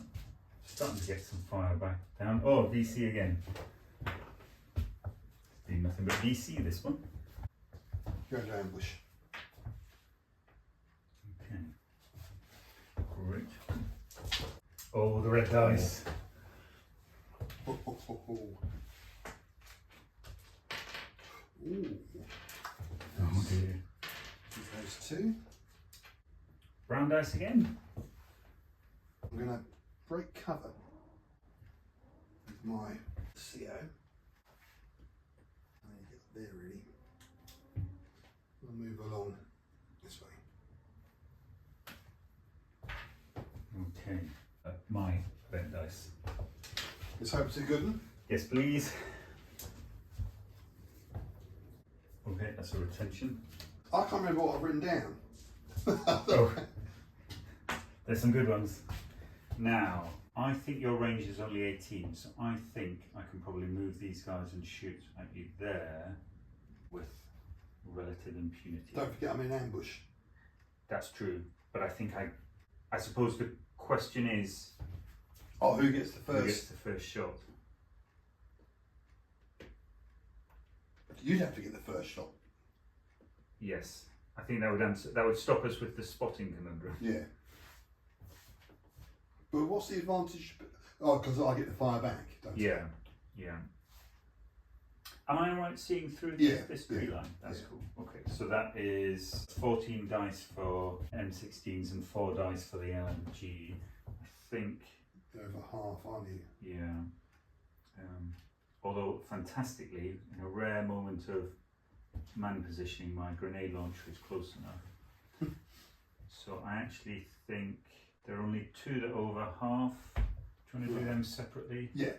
B: starting to get some fire back down. Oh, VC again. It's been nothing but VC this one.
A: Go into ambush.
B: Okay. Great. Oh, the red dice.
A: Oh, oh, oh, oh. Ooh.
B: Oh dear.
A: Those 2.
B: Brown dice again.
A: I'm going to break cover with my CO. I need to get there really. We'll move along this way.
B: Okay. My red dice.
A: Let's hope it's a good one.
B: Yes, please. Okay, that's a retention.
A: I can't remember what I've written down.
B: Oh, there's some good ones. Now, I think your range is only 18, so I think I can probably move these guys and shoot at you there with relative impunity.
A: Don't forget I'm in ambush.
B: That's true, but I think I suppose the question is,
A: Oh, who gets the first?
B: who gets the first shot?
A: You'd have to get the first shot.
B: Yes, I think that would answer. That would stop us with the spotting conundrum.
A: Yeah. But what's the advantage? Oh, because I get the fire back, don't
B: Yeah, yeah. Am I right seeing through
A: Yeah,
B: this tree
A: yeah,
B: line? That's
A: yeah.
B: cool. Okay, so that is 14 dice for M16s and 4 dice for the LMG. I think,
A: Over half, aren't you?
B: yeah. Although fantastically, in a rare moment of man positioning, my grenade launcher is close enough. So I actually think there are only 2 that are over half. Do you want to do them separately?
A: Yeah.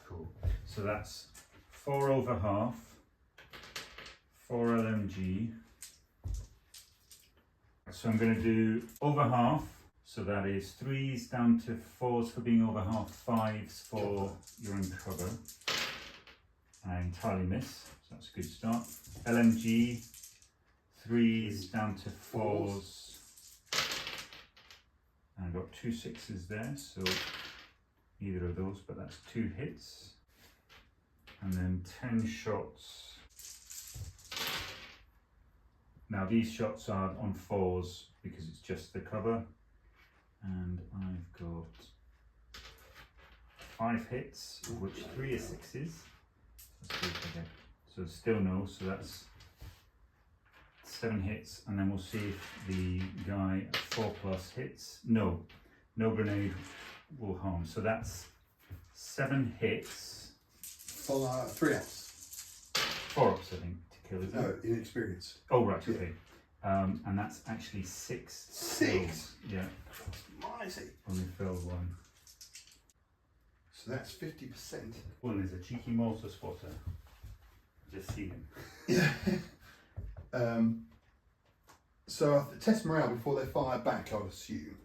B: Cool. So that's 4 over half, 4 LMG. So I'm going to do over half. So that is 3s down to 4s for being over half, 5s for you're in cover. And I entirely miss, so that's a good start. LMG, 3s down to 4s. And I've got 2 6s there, so neither of those, but that's 2 hits. And then 10 shots. Now these shots are on 4s because it's just the cover. And I've got 5 hits, of which 3 are 6s. Let's see if I get. So still no, so that's 7 hits, and then we'll see if the guy at 4+ hits. No, no grenade will harm. So that's 7 hits.
A: 3 ups.
B: 4 ups, I think, to kill it.
A: No, inexperienced.
B: Oh, right, okay. And that's actually 6.
A: 6?
B: Yeah.
A: Mighty.
B: Only failed 1.
A: So that's 50%.
B: Well, there's a cheeky mortar spotter. Just see him.
A: Yeah. So I test morale before they fire back, I would assume.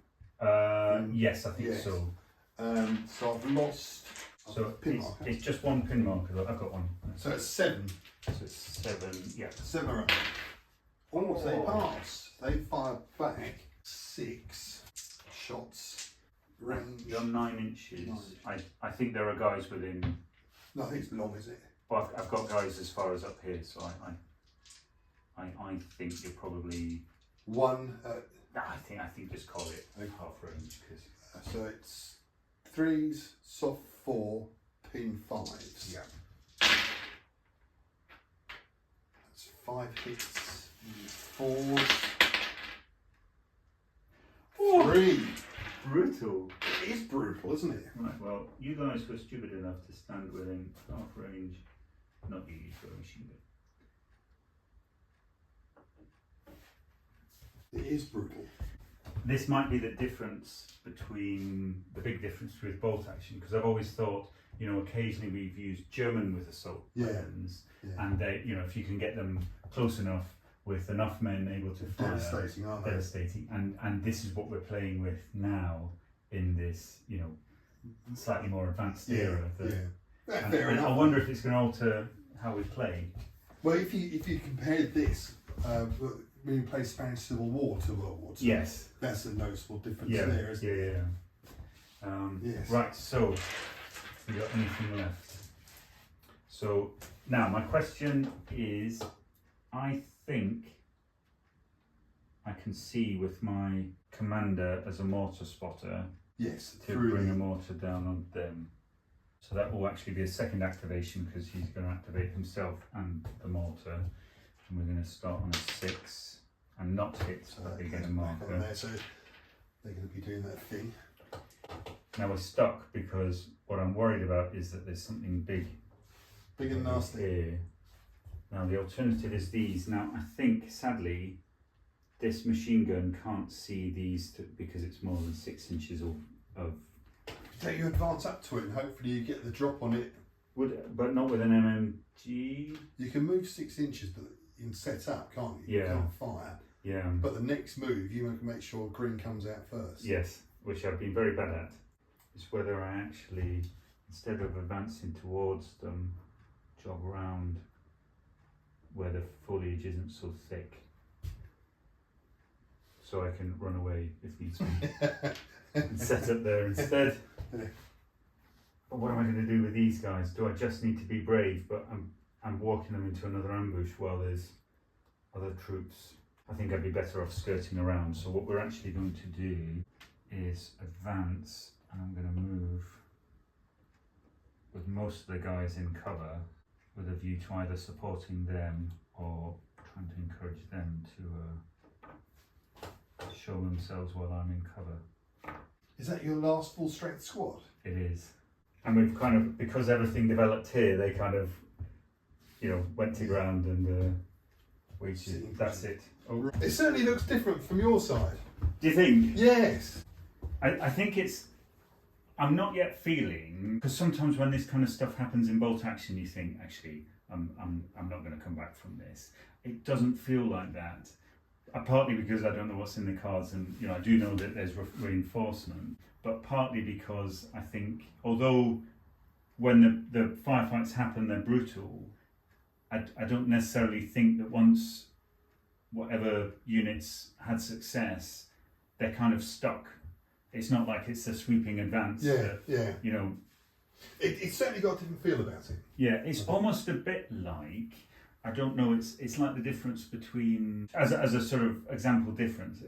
B: Yes, I think
A: Yes.
B: so.
A: So I've lost.
B: So
A: pin marker.
B: it's just 1 pin marker. I've got 1.
A: So it's 7.
B: So it's 7. Yeah.
A: 7 around. Oh, so they pass. They fire back 6 shots. Range.
B: You're 9 inches.
A: 9.
B: I think there are guys within.
A: No, I think it's long, is it?
B: Well, I've got guys as far as up here, so I think you're probably.
A: 1.
B: I think just call it half range because.
A: So it's 3s, soft 4, pin 5s.
B: Yeah.
A: That's 5 hits. 4s.
B: Oh.
A: 3.
B: Brutal.
A: It is brutal, isn't it?
B: Right. Well, you guys were stupid enough to stand within half range. Not you, you've got a machine gun.
A: It is brutal.
B: This might be the difference between the big difference with bolt action, because I've always thought, you know, occasionally we've used German with assault weapons, and they, you know, if you can get them close enough with enough men able to fire,
A: Devastating, aren't they?
B: devastating. And this is what we're playing with now in this, you know, slightly more advanced era.
A: Fair
B: And
A: enough.
B: I wonder if it's going to alter how we play.
A: Well, if you compare this when you play Spanish Civil War to World War II,
B: Yes.
A: that's a noticeable difference
B: Yeah.
A: there, isn't it?
B: Yeah.
A: Yes.
B: Right. So, have we got anything left? So now my question is, I think I can see with my commander as a mortar spotter
A: Yes,
B: to bring a mortar down on them. So that will actually be a second activation because he's going to activate himself and the mortar. And we're going to start on a 6 and not hit so that they get a marker.
A: There, so they're going to be doing that thing.
B: Now we're stuck because what I'm worried about is that there's something big
A: And nasty.
B: here. Now the alternative is these. Now I think sadly this machine gun can't see these because it's more than 6 inches of
A: Take your advance up to it and hopefully you get the drop on it
B: But not with an MMG.
A: You can move 6 inches, but you can set up, can't you?
B: Yeah.
A: You can't fire.
B: Yeah.
A: But the next move, you want to make sure green comes out first.
B: Yes, which I've been very bad at. Is whether I actually, instead of advancing towards them, jog around where the foliage isn't so thick, so I can run away if needs be, and set up there instead. But what am I going to do with these guys? Do I just need to be brave, but I'm walking them into another ambush while there's other troops? I think I'd be better off skirting around. So what we're actually going to do is advance, and I'm going to move with most of the guys in cover with a view to either supporting them or trying to encourage them to show themselves while I'm in cover.
A: Is that your last full strength squad?
B: It is. And we've kind of, because everything developed here, they kind of, went to ground and waited. That's it. Oh.
A: It certainly looks different from your side.
B: Do you think?
A: Yes.
B: I think I'm not yet feeling, because sometimes when this kind of stuff happens in bolt action, you think, actually, I'm not going to come back from this. It doesn't feel like that. Partly because I don't know what's in the cards, and I do know that there's reinforcement, but partly because I think, although when the firefights happen, they're brutal, I don't necessarily think that once whatever units had success, they're kind of stuck. It's not like it's a sweeping advance.
A: Yeah. It's certainly got a different feel about it.
B: Yeah, it's almost a bit like, I don't know, it's like the difference between, as a sort of example difference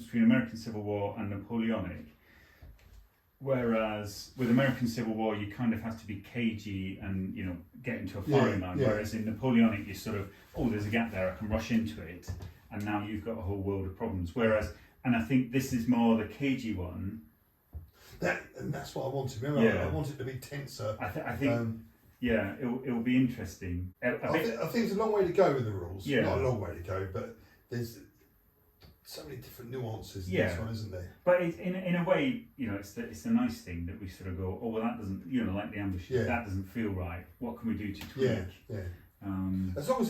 B: between American Civil War and Napoleonic. Whereas with American Civil War, you kind of have to be cagey and, get into a firing line.
A: Yeah.
B: Whereas in Napoleonic, you sort of, there's a gap there, I can rush into it. And now you've got a whole world of problems. Whereas, and I think this is more the cagey one.
A: And that's what I wanted. Remember,
B: Yeah.
A: I want it to be tenser.
B: I think yeah, it'll be interesting.
A: I think it's a long way to go with the rules.
B: Yeah.
A: Not a long way to go, but there's so many different nuances in this one, isn't there?
B: But in a way, it's the nice thing that we sort of go, well, that doesn't, like the ambush, that doesn't feel right. What can we do to tweak?
A: Yeah. As long as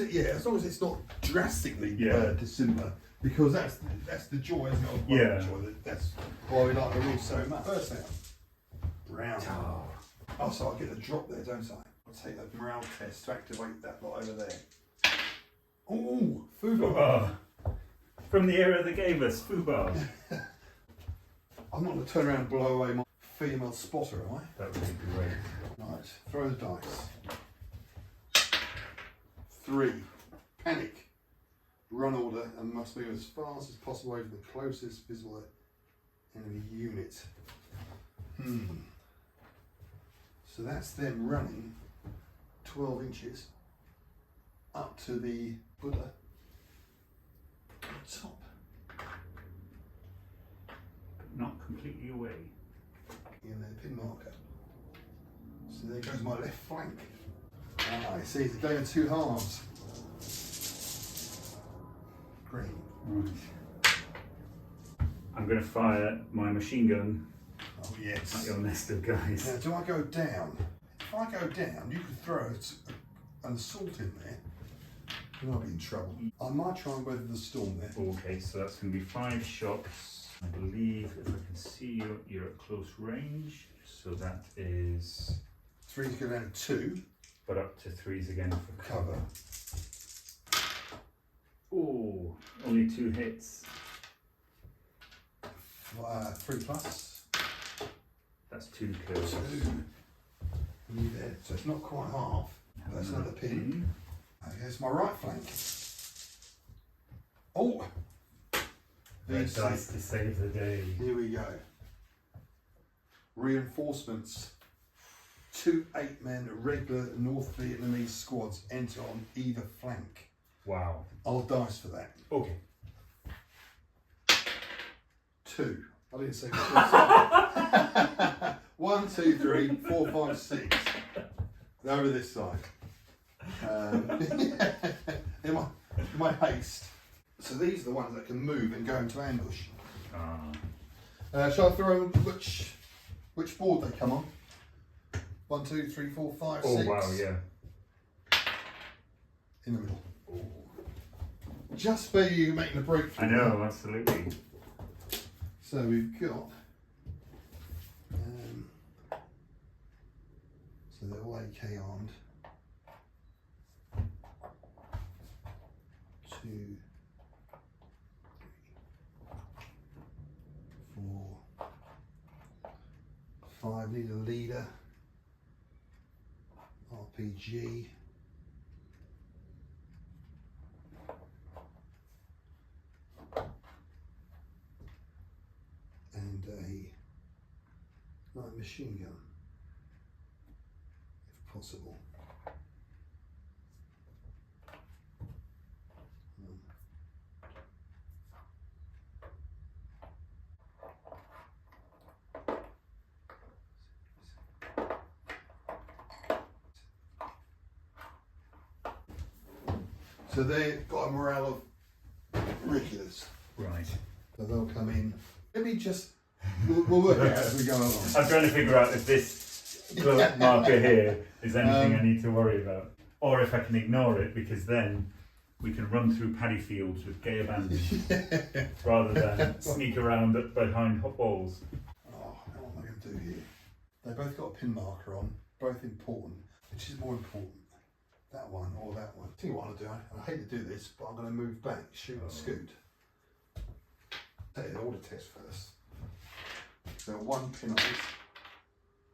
A: it's not drastically dissimilar, because that's the joy, isn't it? The joy. That's why we like the rules so much. First out, brown. Oh, so I get a drop there, don't I? I'll take that morale test to activate that lot over there. Oh, Fubar.
B: From the era they gave us, Fubar.
A: I'm not going to turn around and blow away my female spotter, am I?
B: That would be great.
A: Right, throw the dice. 3. Panic. Run order and must move as fast as possible over the closest visible enemy unit. So that's them running 12 inches up to the Buddha on top.
B: But not completely away.
A: In their pin marker. So there goes my left flank. I see, it's a game of 2 halves. Green.
B: Right. I'm going to fire my machine gun
A: Oh yes.
B: at your nest of guys.
A: Now, do I go down? If I go down, you could throw an assault in there, and I'll be in trouble. I might try and weather the storm there.
B: Okay, so that's going to be 5 shots. I believe, if I can see you, you're at close range. So that is...
A: 3 to go down to 2.
B: But up to 3s again for cover. Oh, only 2 hits.
A: 3 plus.
B: That's 2 kills.
A: 2. And you there. So it's not quite half. That's another pin. Okay, it's my right flank. Oh!
B: Red dice to save the day.
A: Here we go. Reinforcements. 2 8-man regular North Vietnamese squads enter on either flank.
B: Wow.
A: I'll dice for that.
B: Okay.
A: 2. I didn't say 1, 2, 3, 4, 5, 6. Over this side. In my haste. So these are the ones that can move and go into ambush. Shall I throw which board they come on? 1, 2, 3, 4, 5,
B: Oh
A: 6.
B: wow, yeah.
A: In the middle. Just where you're making a break from
B: I know, absolutely.
A: So we've got, so they're all AK armed. 2, 3, 4, 5. Need a leader. RPG. And a light machine gun, if possible. So they've got a morale of regulars.
B: Right.
A: So they'll come in. Maybe just, we'll work it out as we go along.
B: I'm trying to figure out if this glow marker here is anything I need to worry about. Or if I can ignore it, because then we can run through paddy fields with gay abandon rather than sneak around behind hot walls.
A: Oh, what am I going to do here? They both got a pin marker on, both important. Which is more important? That one or that one? I think what I'll do, I hate to do this, but I'm going to move back, shoot and scoot. Take the order test first. So one pin on this.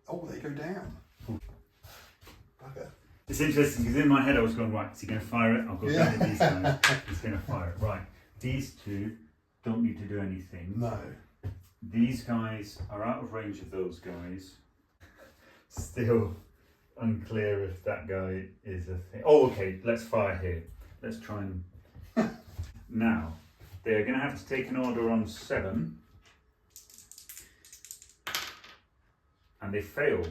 A: Oh, they go down. Bugger.
B: It's interesting because in my head I was going, right, is he going to fire it? I'll go down to these guys. He's going to fire it. Right, these two don't need to do anything.
A: No.
B: These guys are out of range of those guys. Still unclear if that guy is a thing. Oh, okay, let's fire here. Let's try and... Now, they're going to have to take an order on 7. And they fail.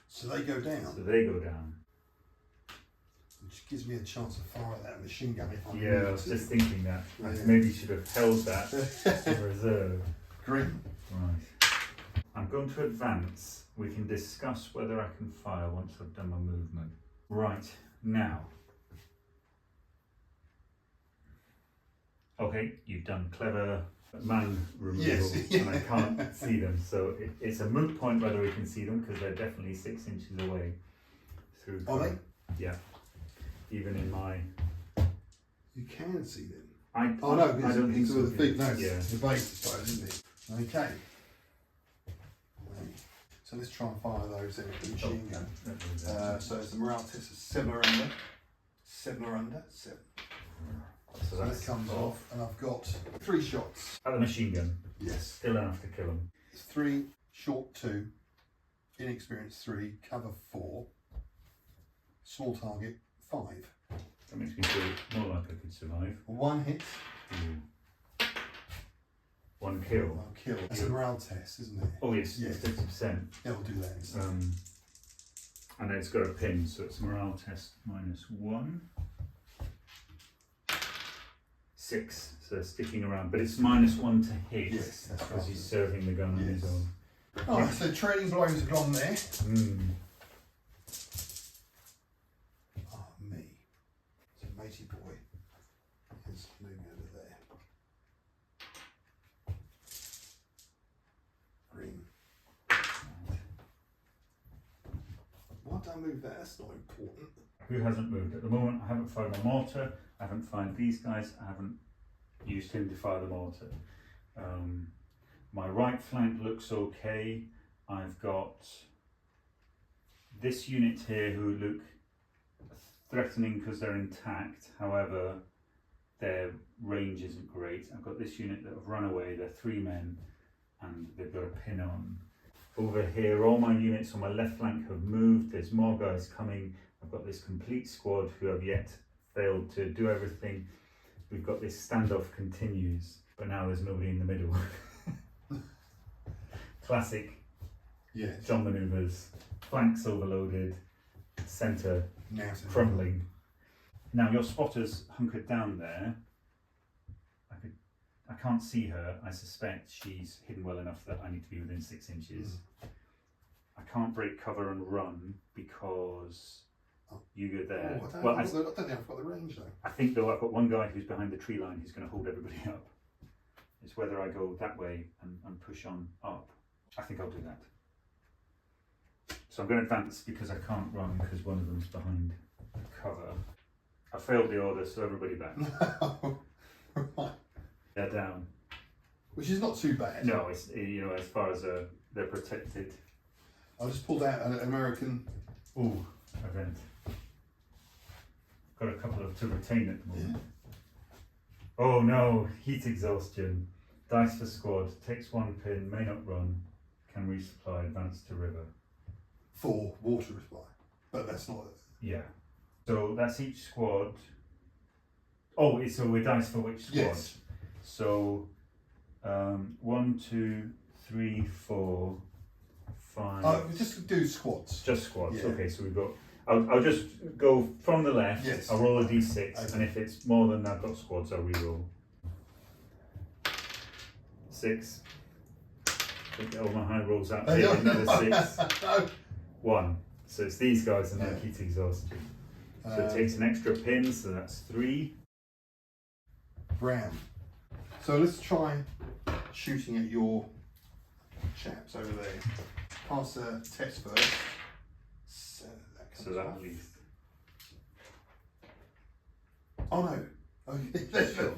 A: So they go down.
B: So they go down.
A: Which gives me a chance to fire that machine gun if I
B: Yeah, I was just thinking that. I
A: Yeah.
B: maybe should have held that in reserve.
A: Green.
B: Right. I'm going to advance. We can discuss whether I can fire once I've done my movement. Right, now. Okay, you've done clever man removal,
A: Yes.
B: and I can't see them, so it's a moot point whether we can see them because they're definitely 6 inches away. Through
A: Are they?
B: Yeah. Even in my...
A: You can see them.
B: I
A: don't think so. The
B: yeah.
A: big, no,
B: Yeah.
A: it's the base, I suppose, isn't it? Okay. So let's try and fire those in with the machine gun. So it's the morale test is 7 or under. 7 or under. 7. So that comes off, and I've got 3 shots.
B: At the machine gun.
A: Yes.
B: Still enough to kill them.
A: It's 3, short 2, inexperienced 3, cover 4, small target 5.
B: That makes me feel more like I could survive.
A: 1 hit.
B: Ooh. 1 kill.
A: 1 kill. That's a morale test, isn't it?
B: Oh yes,
A: Yes.
B: 50%.
A: Yeah, we'll do that instead.
B: And it's got a pin, so it's morale test -1. 6, so sticking around, but it's -1 to hit.
A: Yes, that's
B: because
A: right.
B: he's serving the gun on his
A: Yes.
B: own.
A: Alright, so training blows have gone there. Ah, me. So matey boy is moving over there. Green. Why did I move that? That's not important.
B: Who hasn't moved? At the moment, I haven't fired my mortar, I haven't fired these guys, I haven't used him to fire the mortar. My right flank looks okay. I've got this unit here who look threatening because they're intact, however, their range isn't great. I've got this unit that have run away, they're 3 men, and they've got a pin on. Over here, all my units on my left flank have moved, there's more guys coming. I've got this complete squad who have yet failed to do everything. We've got this standoff continues, but now there's nobody in the middle. Classic John manoeuvres, flanks overloaded, centre crumbling. Now your spotter's hunkered down there. I can't see her. I suspect she's hidden well enough that I need to be within 6 inches. I can't break cover and run because you go there.
A: Oh, I
B: Well,
A: don't think I've got the range though.
B: I think though I've got one guy who's behind the tree line who's going to hold everybody up. It's whether I go that way and push on up. I think I'll do that. So I'm going to advance because I can't run because one of them's behind cover. I failed the order, so everybody back.
A: Right.
B: They're down.
A: Which is not too bad.
B: No, it's, you know, as far as they're protected.
A: I just pulled out an American.
B: Ooh, event. Got a couple of to retain at the moment. Yeah. Oh no, heat exhaustion. Dice for squad, takes 1 pin, may not run, can resupply, advance to river.
A: For water supply, but that's not.
B: Yeah. So that's each squad. Oh, so we're dice for which squad?
A: Yes.
B: So 1, 2, 3, 4, 5.
A: Just do squads.
B: Just squads.
A: Yeah.
B: Okay, so we've got. I'll just go from the left.
A: Yes.
B: I'll roll a d6,
A: Okay.
B: and if it's more than I've got squads, I'll re-roll. 6. Get all my high rolls out here. Another 6.
A: No.
B: 1. So it's these guys and
A: Yeah.
B: that heat exhaustion. So it takes an extra pin, so that's 3.
A: Brown. So let's try shooting at your chaps over there. Pass a test first.
B: So that at least.
A: Oh no. Okay.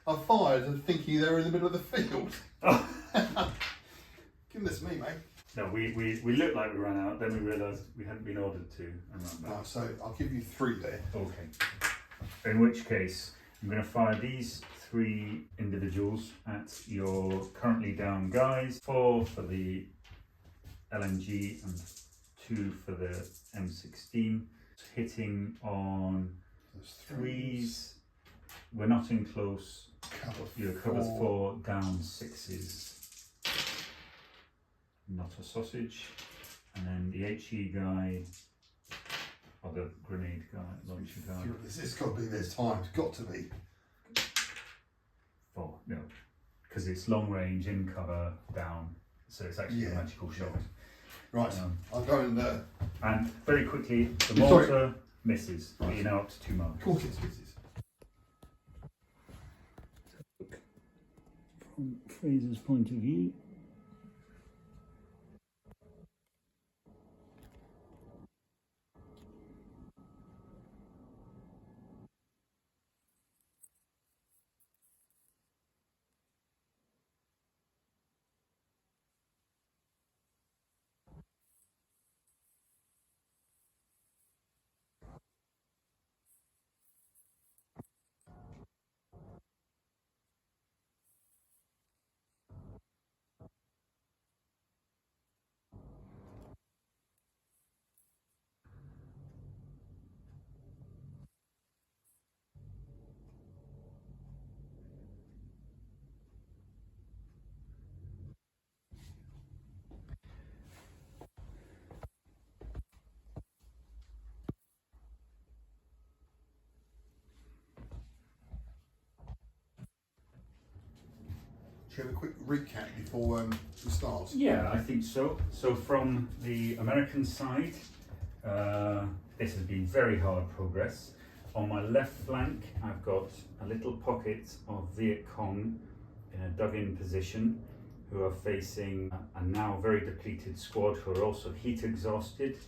A: I fired and thinking they were in the middle of the field.
B: Oh.
A: Goodness me, mate.
B: No, we looked like we ran out, then we realised we hadn't been ordered to and ran back.
A: Right, so I'll give you 3 there.
B: Okay. In which case, I'm going to fire these 3 individuals at your currently down guys. 4 for the LNG and 2 for the M16. Hitting on 3s. We're not in close. Your cover's 4, down 6s. Not a sausage. And then the HE guy, or the grenade guy, launcher guy.
A: It's got to be this time. It's got to be.
B: 4, no. Because it's long range, in cover, down. So it's actually a magical shot.
A: Right, I'll go and.
B: And very quickly, the mortar misses. Right. You're now up to 2 marks.
A: Of course it misses.
B: From Fraser's point of view.
A: Should we have a quick recap before we start?
B: Yeah, I think so. So from the American side, this has been very hard progress. On my left flank, I've got a little pocket of Viet Cong in a dug-in position who are facing a now very depleted squad who are also heat exhausted.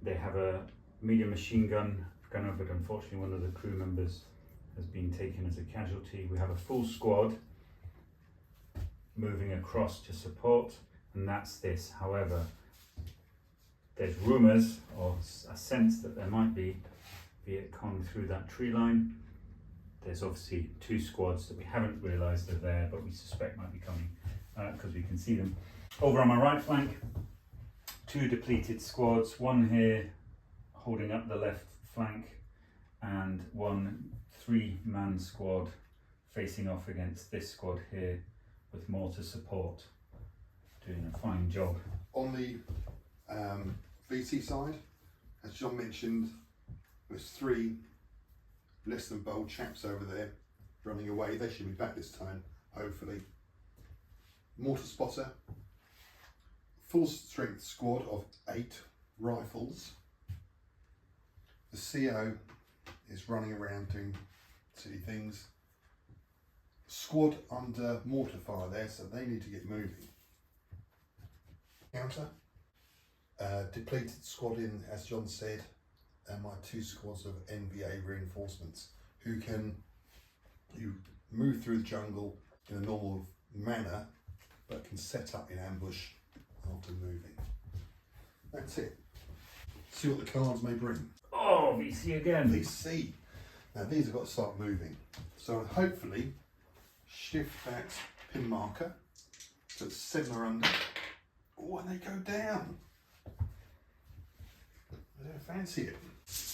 B: They have a medium machine gunner, but unfortunately one of the crew members has been taken as a casualty. We have a full squad moving across to support, and that's this. However, there's rumours or a sense that there might be Viet Cong through that tree line. There's obviously 2 squads that we haven't realised are there, but we suspect might be coming because we can see them. Over on my right flank, 2 depleted squads, 1 here holding up the left flank, and 1 3-man squad facing off against this squad here with mortar support, doing a fine job.
A: On the VT side, as John mentioned, there's 3 less than bold chaps over there running away. They should be back this time, hopefully. Mortar spotter, full strength squad of 8 rifles. The CO is running around doing silly things. Squad under mortar fire there, so they need to get moving. Counter. Depleted squad in, as John said, and my 2 squads of NBA reinforcements who move through the jungle in a normal manner, but can set up in ambush after moving. That's it. See what the cards may bring.
B: Oh, VC again.
A: VC. Now these have got to start moving. So hopefully shift that pin marker so it's 7 or under. Oh, and they go down. I don't fancy it.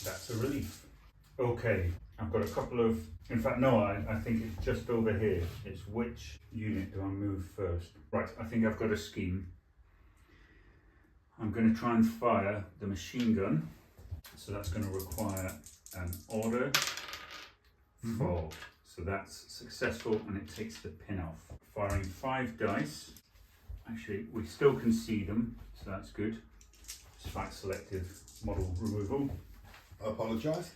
B: That's a relief. Okay, I've got a couple of, in fact no, I think it's just over here. It's which unit do I move first? Right, I think I've got a scheme. I'm going to try and fire the machine gun, so that's going to require an order fall. So that's successful and it takes the pin off. Firing 5 dice. Actually, we still can see them, so that's good. It's fact selective model removal.
A: I apologise.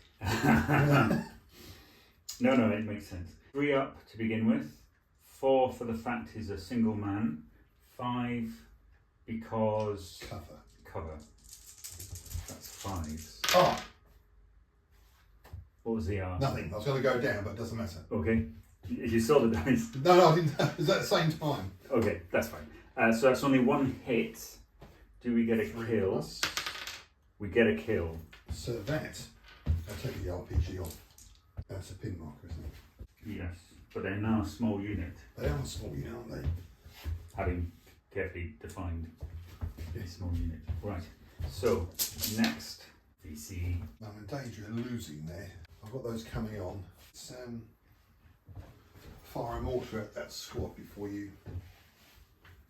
B: No, it makes sense. 3 up to begin with. 4 for the fact he's a single man. 5 because cover. That's 5s.
A: Ah,
B: What was the R?
A: nothing. I was going to go down, but it doesn't matter.
B: Okay. You saw the dice.
A: No, I didn't. It was at the same time.
B: Okay, that's fine. So that's only 1 hit. Do we get a kill?
A: Plus.
B: We get a kill.
A: So that, I'll take the RPG off. That's a pin marker, isn't it?
B: Yes, but they're now a small unit,
A: They are small, you know, aren't they?
B: having carefully defined a small unit. Right, so next, VC.
A: I'm in danger of losing there. I've got those coming on. Let's, fire a mortar at that squad before you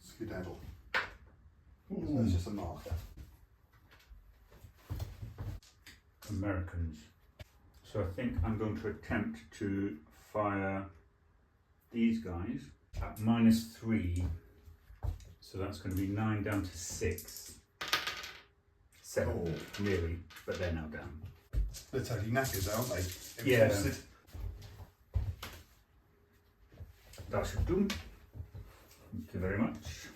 A: skedaddle. So that's just a marker.
B: Americans. So I think I'm going to attempt to fire these guys at -3. So that's going to be 9 down to 6. 7, nearly, but they're now down.
A: They're totally knackered, aren't they?
B: Yeah.
A: Exhausted.
B: That should do. Thank you very much.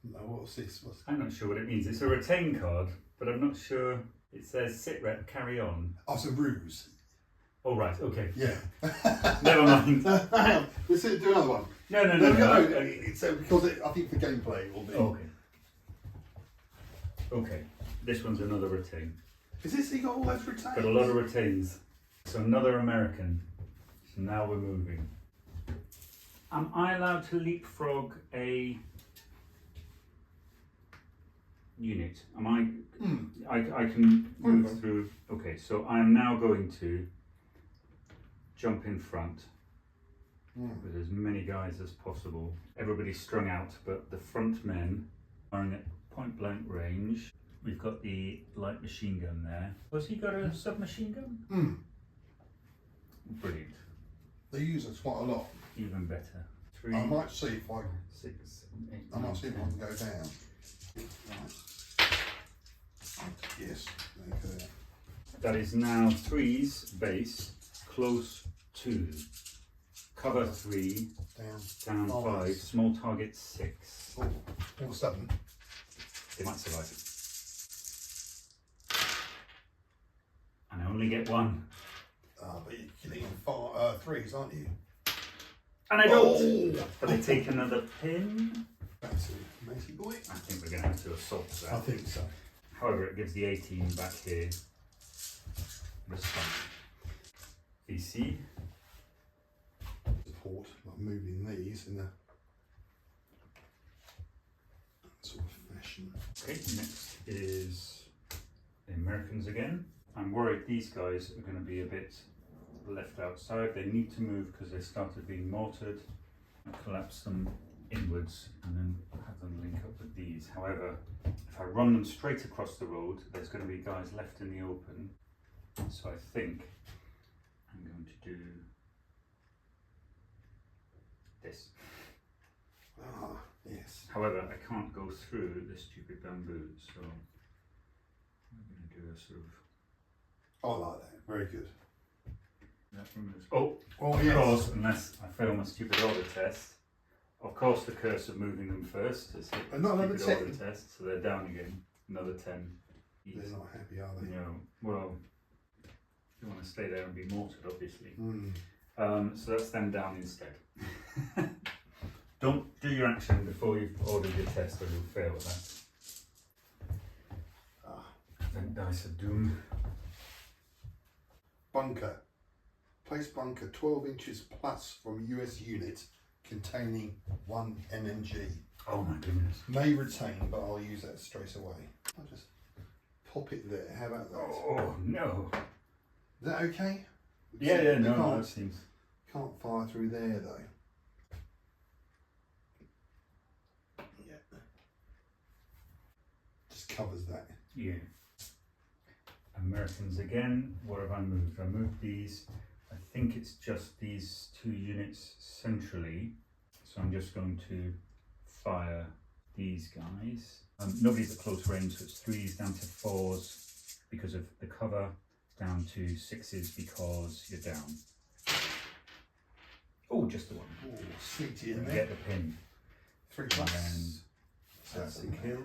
A: No, what's this?
B: I'm not sure what it means. It's a retain card, but I'm not sure. It says sit rep, carry on.
A: Oh, it's a ruse.
B: Oh, right, okay.
A: Yeah.
B: Never mind.
A: Hang on, let's do another one.
B: No.
A: It's because I think for gameplay it will be.
B: Okay. Okay. This one's another retain.
A: Is this you got all those retains?
B: Got a lot of retains. So another American. So now we're moving. Am I allowed to leapfrog a unit? Am I? I can move through. Okay, so I am now going to jump in front with as many guys as possible. Everybody's strung out, but the front men are at point blank range. We've got the light machine gun there. Has he got a submachine gun? Brilliant.
A: They use it quite a lot.
B: Even better. 3,
A: I might see if I
B: 6, 7, 8,
A: I
B: 9,
A: might see if I
B: 10.
A: can go down. Right. Yes, there you go.
B: That is now 3's base, close 2. Cover 3,
A: Down.
B: down 5, small target 6.
A: Oh, all of a sudden.
B: They might survive. And I only get 1.
A: But you're killing threes, aren't you?
B: And I don't! But they take another pin.
A: That's a matey boy.
B: I think we're going to have to assault that.
A: I think so.
B: However, it gives the 18 back here. Response. VC.
A: Support, like moving these in a sort of fashion.
B: Okay, next is the Americans again. I'm worried these guys are going to be a bit left outside. They need to move because they started being mortared. I collapse them inwards and then have them link up with these. However, if I run them straight across the road, there's going to be guys left in the open. So I think I'm going to do this.
A: Yes.
B: However, I can't go through the stupid bamboo, so I'm going to do a sort of...
A: I like that. Very good.
B: That removes... Oh,
A: Oh,
B: of
A: yes.
B: course, unless I fail my stupid order test. Of course, the curse of moving them first has hit the
A: And not another
B: stupid
A: 10.
B: order test, so they're down again. Another 10.
A: They're not happy, are they?
B: No. Well, you want to stay there and be mortared, obviously.
A: Mm.
B: So that's them down instead. Don't do your action before you've ordered your test, or you'll fail at that. Then dice of doom.
A: Bunker. Place bunker 12 inches plus from US unit containing 1 MNG.
B: Oh my goodness.
A: May retain, but I'll use that straight away. I'll just pop it there. How about that?
B: Oh no.
A: Is that okay?
B: Yeah, no,
A: can't,
B: that seems...
A: Can't fire through there though. Yeah. Just covers that.
B: Yeah. Americans again. What have I moved? I moved these. I think it's just these 2 units centrally. So I'm just going to fire these guys. Nobody's at close range, so it's 3s down to 4s because of the cover, down to 6s because you're down. Oh, just the one.
A: Oh, sweetie in
B: And
A: there.
B: get the pin.
A: 3
B: And
A: plus.
B: then that's a kill.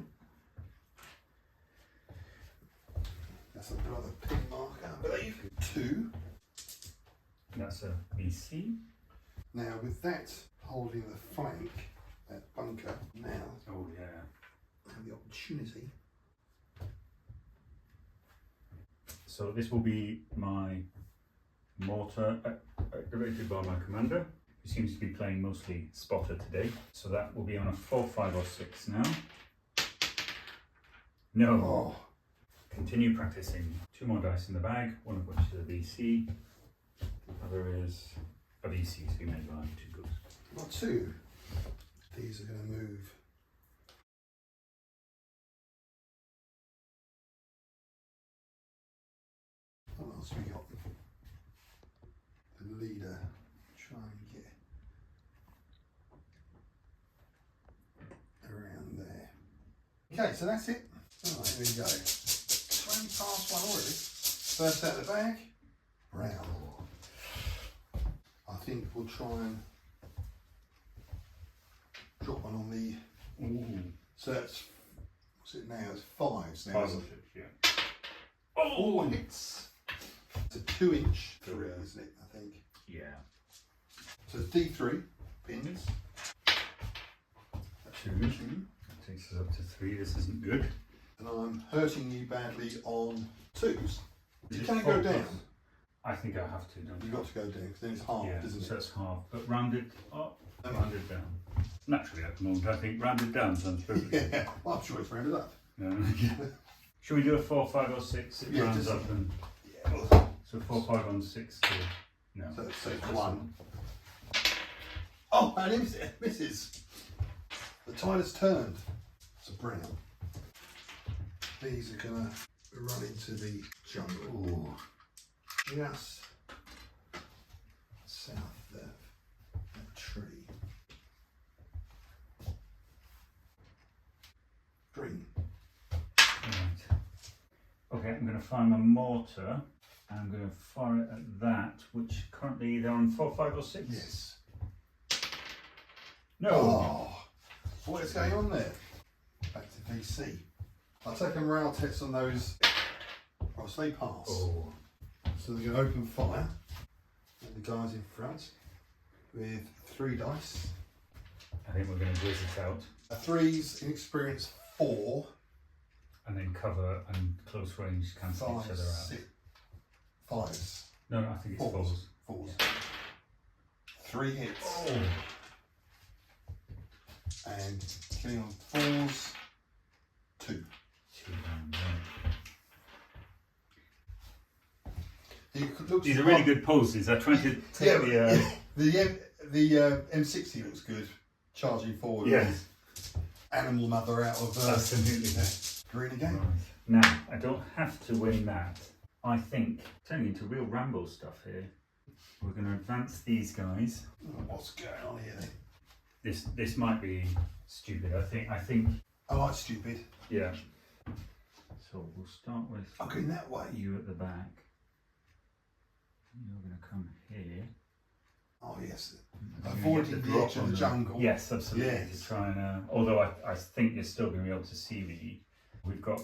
A: That's another pin marker, I believe. 2.
B: That's a BC.
A: Now with that holding the flank, that bunker, now
B: Oh yeah.
A: I have the opportunity.
B: So this will be my mortar activated by my commander, who seems to be playing mostly spotter today. So that will be on a 4, 5 or 6 now. No.
A: Oh,
B: Continue practicing. 2 more dice in the bag, one of which is a BC. The other is a BC, so we may as well have 2 goes.
A: got 2. These are going to move. What else we got? The leader. Try and get around there. Okay, so that's it. Alright, here we go. 20 past 1 already. First out of the bag. Round. I think we'll try and drop one on the.
B: Ooh.
A: So that's, what's it now? It's 5s now.
B: 5 or
A: isn't
B: 6,
A: it?
B: yeah.
A: Oh, hits. It's a 2-inch 3, isn't it? I think.
B: Yeah.
A: So it's D3 pins.
B: 2. That takes us up to 3. This isn't good.
A: And I'm hurting you badly on 2s. You
B: Is it
A: can't
B: 4
A: go
B: plus?
A: down.
B: I think I have to, don't
A: You've
B: I?
A: got to go down because then it's halved,
B: Yeah,
A: isn't
B: so
A: it?
B: it's half, but rounded up, rounded down. Naturally at the moment, I think rounded down sounds perfect.
A: Yeah, well, I'm sure it's rounded up.
B: Should we do a 4, 5 or 6? It
A: Yeah,
B: rounds
A: just-
B: up and
A: Yeah.
B: so 4, 5 on 6 to no.
A: So it's 1. Oh, and it misses. The tide has turned. It's a brown. These are going to run into the jungle. Just south of that tree. Green.
B: Right. Okay, I'm going to fire my mortar. I'm going to fire it at that, which currently they're on 4, 5 or 6.
A: Yes.
B: No.
A: Oh, what is going on there? Back to VC. I'll take a morale test on those. I'll say pass.
B: Oh.
A: So they're going to open fire. And the guys in front with 3 dice.
B: I think we're going to whiz it out.
A: A 3's inexperienced 4.
B: And then cover and close range cancel each
A: 5,
B: other out.
A: 6. 5s.
B: No, I think it's 4s.
A: 4s. 3 hits.
B: Oh.
A: And killing on 4s. 2.
B: 2 down, right. These are really good poses. I'm trying to take
A: the M60 looks good, charging forward.
B: Yes.
A: With animal mother out of
B: Absolutely.
A: green again.
B: Right. Now, I don't have to win that. I think, turning into real Rambo stuff here, we're going to advance these guys.
A: Oh, what's going on here then?
B: This might be stupid. I think.
A: I like stupid.
B: Yeah. So we'll start with.
A: Okay, that way.
B: You at the back. You're going to come here.
A: Oh yes.
B: And
A: Avoiding the edge of the jungle.
B: Yes, absolutely.
A: Yes.
B: To try and. Although I think you're still going to be able to see me. We've got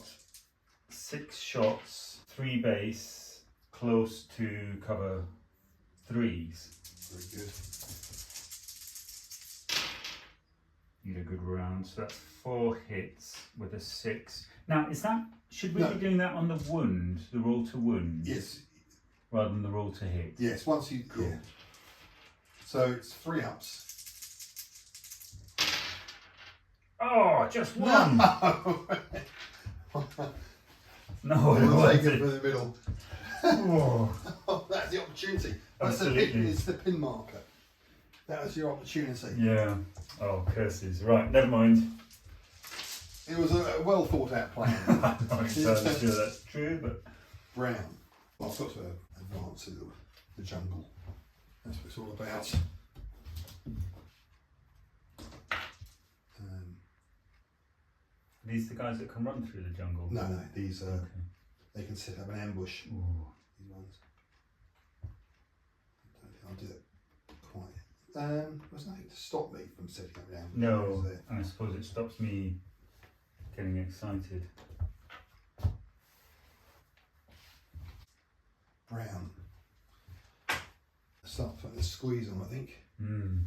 B: 6 shots, 3 base, close to cover 3s.
A: Very good.
B: Need a good round. So that's 4 hits with a 6. Now, should we
A: No.
B: be doing that on the wound, the roll to wound?
A: Yes.
B: Rather than the roll to hit?
A: Yes. Once you.
B: Cool.
A: Yeah. So it's 3 ups.
B: Oh, just one!
A: No.
B: No, I don't
A: We'll
B: want
A: take it
B: it.
A: for the middle.
B: Oh.
A: That's the opportunity. That's the
B: Absolutely.
A: pin, it's the pin marker. That was your opportunity.
B: Yeah. Oh, curses. Right, never mind.
A: It was a well thought out plan.
B: I'm not entirely sure that's true, but.
A: Brown. Well, I've got to advance to the jungle. That's what it's all about.
B: Are these the guys that can run through the jungle?
A: No, these
B: Okay.
A: they can set up an ambush.
B: Ooh.
A: These ones. I don't think I'll do it quite. There's nothing to stop me from setting up an ambush.
B: No,
A: is there?
B: and I suppose it stops me getting excited.
A: Brown. Start putting the squeeze on, I think.
B: Hmm.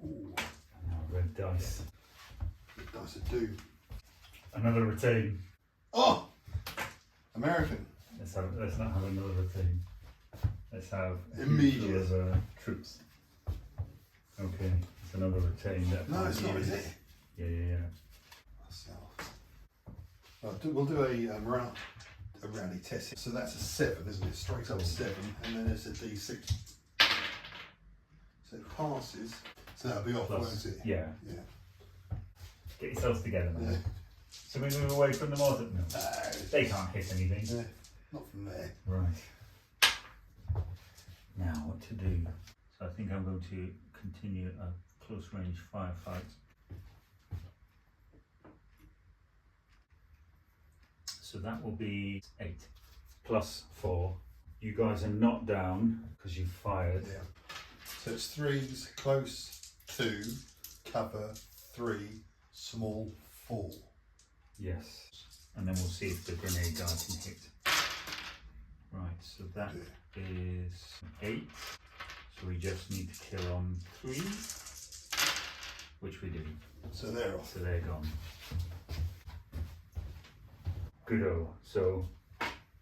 A: Ooh,
B: Now red dice.
A: good dice to do.
B: Another retain.
A: Oh! American.
B: Let's not have another retain. Let's have a
A: Immediate.
B: huge flow of troops. Okay, it's another retain.
A: No, it's not, is it?
B: Yeah.
A: Myself. Right, we'll do a rally test. So that's a 7, isn't it? Straight up 7, and then it's a D6. So it passes. So that'll be off,
B: Plus,
A: won't it?
B: yeah.
A: Yeah.
B: Get yourselves together, man.
A: Yeah.
B: So we move away from the mortar? No. They can't hit anything.
A: Yeah. Not from there.
B: Right. Now what to do? So I think I'm going to continue a close range firefight. So that will be 8 plus 4. You guys are not down because you fired.
A: Yeah. So it's 3s, close 2, cover 3, small 4.
B: Yes. And then we'll see if the grenade guy can hit. Right, so that is 8. So we just need to kill on 3, which we do.
A: So they're off.
B: So they're gone. Good-o. So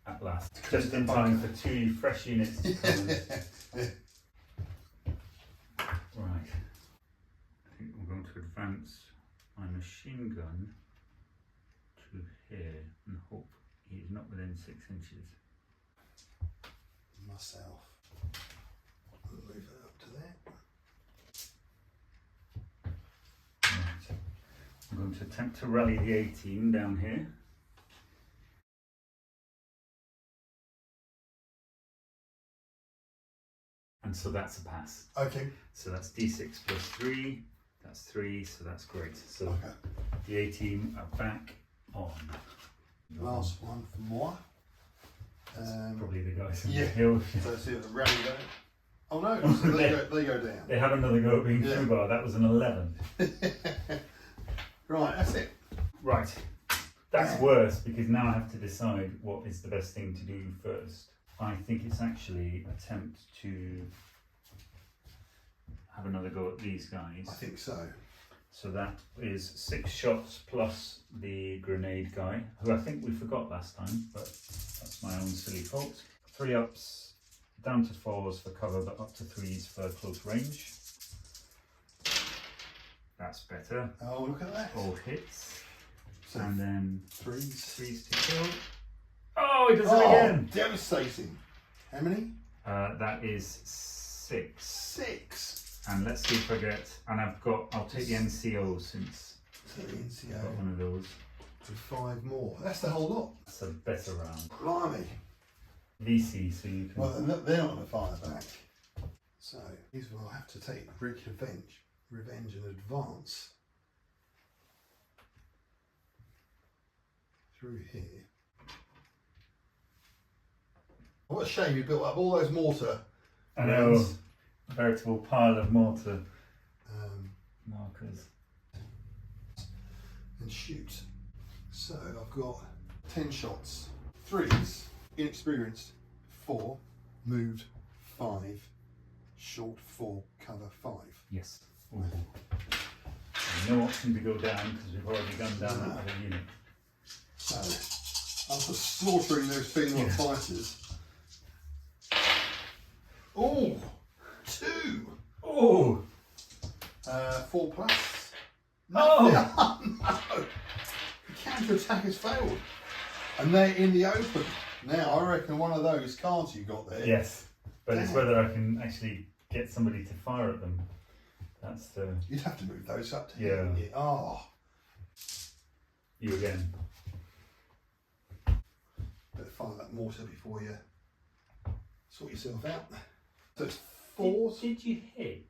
B: at last, just in time for 2 fresh units to come in. Right. I think I'm going to advance my machine gun to here and hope he's not within 6 inches.
A: Myself. I'll move it up to there.
B: Right. I'm going to attempt to rally the 18 down here. And so that's a pass.
A: Okay.
B: So that's D6 plus 3. That's 3, so that's great. So
A: Okay.
B: the 18 are back on.
A: Last one for moi.
B: Probably the guys on
A: yeah.
B: the hill.
A: So let's see if the rally go. Oh no, so they go down.
B: They have another go at being
A: Yeah.
B: true bar. That was an 11.
A: Right, that's it.
B: Right. That's worse because now I have to decide what is the best thing to do first. I think it's actually attempt to have another go at these guys.
A: I think so.
B: So that is 6 shots plus the grenade guy, who I think we forgot last time, but that's my own silly fault. 3 ups, down to 4s for cover, but up to 3s for close range. That's better.
A: Oh, look at that.
B: All hits.
A: So
B: And then
A: 3s.
B: 3s to kill. Oh, he does it
A: Oh,
B: again!
A: devastating. How many?
B: That is 6.
A: 6.
B: And let's see if I get, and I'll take the NCO since
A: So the
B: I've got one
A: NCO.
B: of those.
A: So 5 more. That's the whole lot.
B: That's a better round.
A: Blimey.
B: VC, so you can.
A: Well, they're not going to fire back. So these will have to take revenge and advance through here. What a shame you built up all those mortar.
B: I know, a veritable pile of mortar markers.
A: And shoot. So I've got 10 shots, 3s, inexperienced, 4, moved, 5, short 4, cover 5.
B: Yes. Ooh. No option to go down because we've already gone down that other unit.
A: So after slaughtering those female fighters. Oh, 2.
B: Oh.
A: 4 plus.
B: Oh.
A: No. The counter attack has failed, and they're in the open. Now I reckon one of those cards you got there.
B: Yes, but it's whether I can actually get somebody to fire at them. That's the.
A: You'd have to move those up to
B: here.
A: here. Oh.
B: You again.
A: Better fire that mortar before you sort yourself out. So it's 4.
B: Did you hit?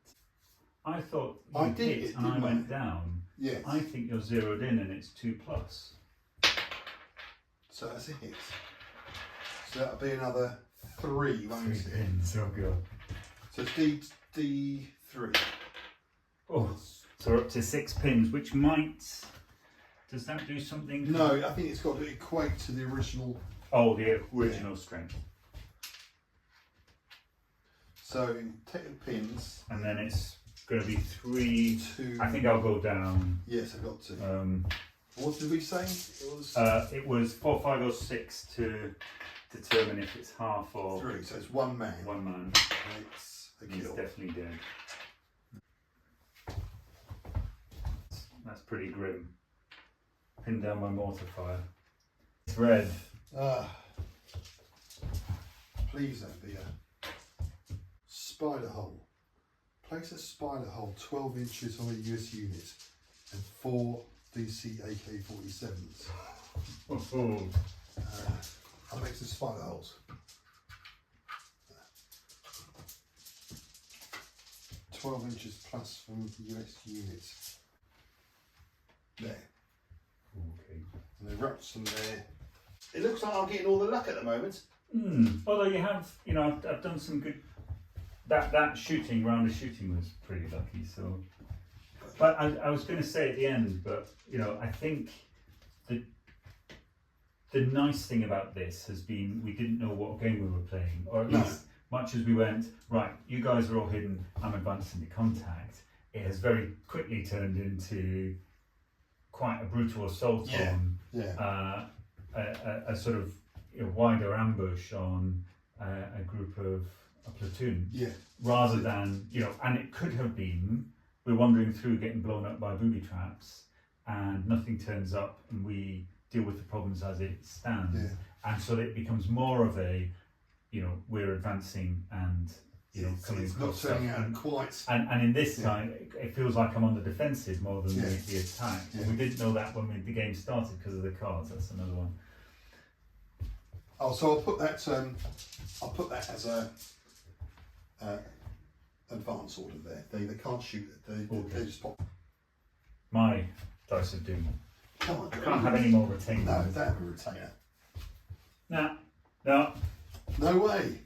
B: I thought you
A: I did
B: hit
A: it,
B: and I
A: didn't
B: went down.
A: Yes.
B: I think you're zeroed in and it's 2 plus.
A: So that's a hit. So that'll be another 3, won't
B: 3
A: it?
B: pins, oh god.
A: So it's D3.
B: Oh, so we're up to 6 pins, which might. Does that do something?
A: No, I think it's got to equate to the original.
B: Oh, the original strength.
A: So take the pins.
B: And then it's going to be 3.
A: 2.
B: I think I'll go down.
A: Yes, I got to. What did we say?
B: It was 4, 5, or 6 to determine if it's half or
A: 3. So it's 1 man.
B: 1 man.
A: And it's a
B: He's
A: kill.
B: definitely dead. That's pretty grim. Pin down my mortar fire. It's red.
A: Please don't be a spider hole. Place a spider hole 12 inches on a US unit and 4 DC AK-47s.
B: Oh.
A: I'll make some spider holes. 12 inches plus from the US units. There.
B: Okay.
A: And the ruts from there. It looks like I'm getting all the luck at the moment.
B: Although you have, I've done some good. That round of shooting was pretty lucky. So, but I was going to say at the end, but I think the nice thing about this has been we didn't know what game we were playing, or at least much as we went right. You guys are all hidden. I'm advancing to contact. It has very quickly turned into quite a brutal assault on a sort of wider ambush on a group of a platoon, rather than and it could have been we're wandering through getting blown up by booby traps and nothing turns up and we deal with the problems as it stands, and so it becomes more of a we're advancing and coming
A: it's
B: across
A: not turning
B: stuff.
A: out quite.
B: And in this time, it feels like I'm on the defensive more than the attack.
A: Yeah.
B: We didn't know that when the game started because of the cards. That's another one.
A: Oh, so I'll put that as a advance order there. They can't shoot it. They just pop.
B: My dice of doom.
A: Come on,
B: I can't have any more retainers.
A: No, don't have a retainer.
B: No.
A: No way.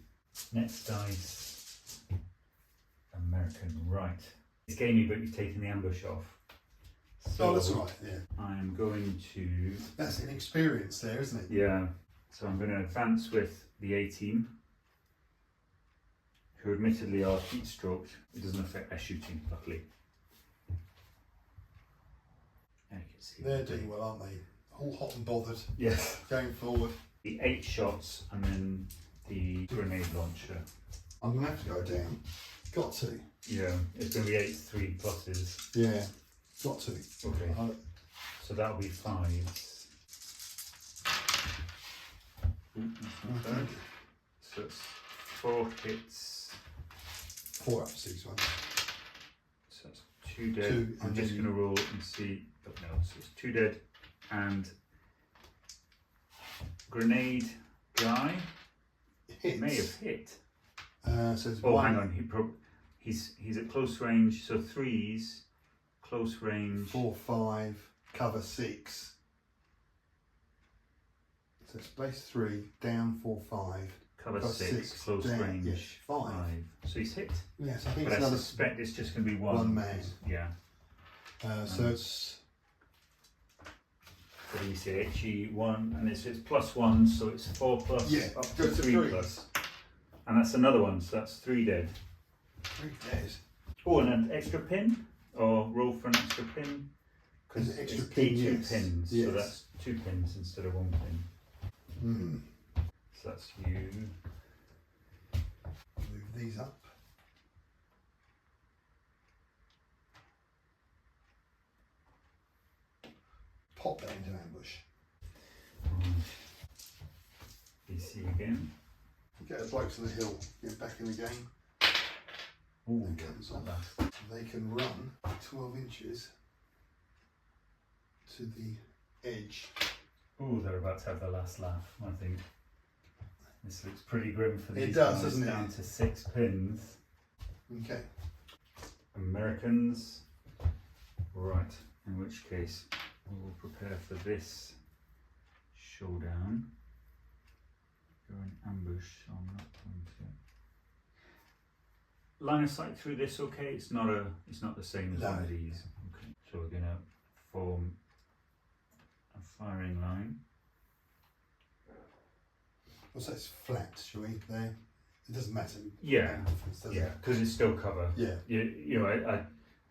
B: Next dice. American, right. It's gamey, but you've taken the ambush off. So
A: That's all right. Yeah.
B: I'm going to.
A: That's inexperience there, isn't it?
B: Yeah. So I'm going to advance with the A team, who admittedly are heat stroked. It doesn't affect their shooting, luckily. You can see
A: They're doing well, aren't they? All hot and bothered.
B: Yes.
A: Going forward.
B: The 8 shots and then the grenade launcher.
A: I'm going to have to go down. Got to.
B: Yeah, it's going to be 8 3 pluses.
A: Yeah. Got to.
B: Okay. So that'll be 5s. So it's 4 hits.
A: 4 up 6 ones.
B: So it's 2 dead.
A: 2,
B: I'm
A: and
B: just
A: then
B: going to roll and see. Oh, no, so it's 2 dead and grenade guy.
A: hits.
B: May have hit.
A: So it's
B: Oh,
A: one.
B: hang on. He's at close range. So 3s, close range.
A: 4, 5, cover 6. So space 3, down 4, 5.
B: Cover 6, close
A: down,
B: range.
A: yes, 5.
B: So he's hit.
A: Yes, I think
B: But
A: it's
B: I
A: another.
B: suspect it's just going to be one
A: man.
B: Yeah.
A: So it's.
B: So you say HE1, and it's +1, so it's 4 plus,
A: Yeah,
B: up
A: go
B: to
A: to
B: 3
A: 3.
B: plus. And that's another one, so that's 3 dead.
A: 3 dead.
B: Oh, and an extra pin? Or roll for an extra pin?
A: An
B: Because
A: extra
B: it's
A: pin,
B: D2
A: yes.
B: pins,
A: Yes.
B: so that's 2 pins instead of 1 pin.
A: Hmm.
B: So that's you.
A: Move these up. Pop that into ambush.
B: DC again.
A: Get the blokes to the hill. Get back in the game.
B: Ooh,
A: That comes
B: not
A: off.
B: bad.
A: They can run 12 inches to the edge.
B: Ooh, they're about to have their last laugh, I think. This looks pretty grim for
A: It
B: these
A: does,
B: guys,
A: doesn't it?
B: down to 6 pins.
A: Okay.
B: Americans. Right, in which case we'll prepare for this showdown. Go in ambush, so I'm not going to. Line of sight through this, okay? It's not the same as
A: No.
B: one of these. Okay. So we're gonna form a firing line.
A: What's that? It's flat, shall we? There. It doesn't matter.
B: Yeah.
A: No difference, does
B: Yeah,
A: it?
B: because it's still cover.
A: Yeah.
B: You know,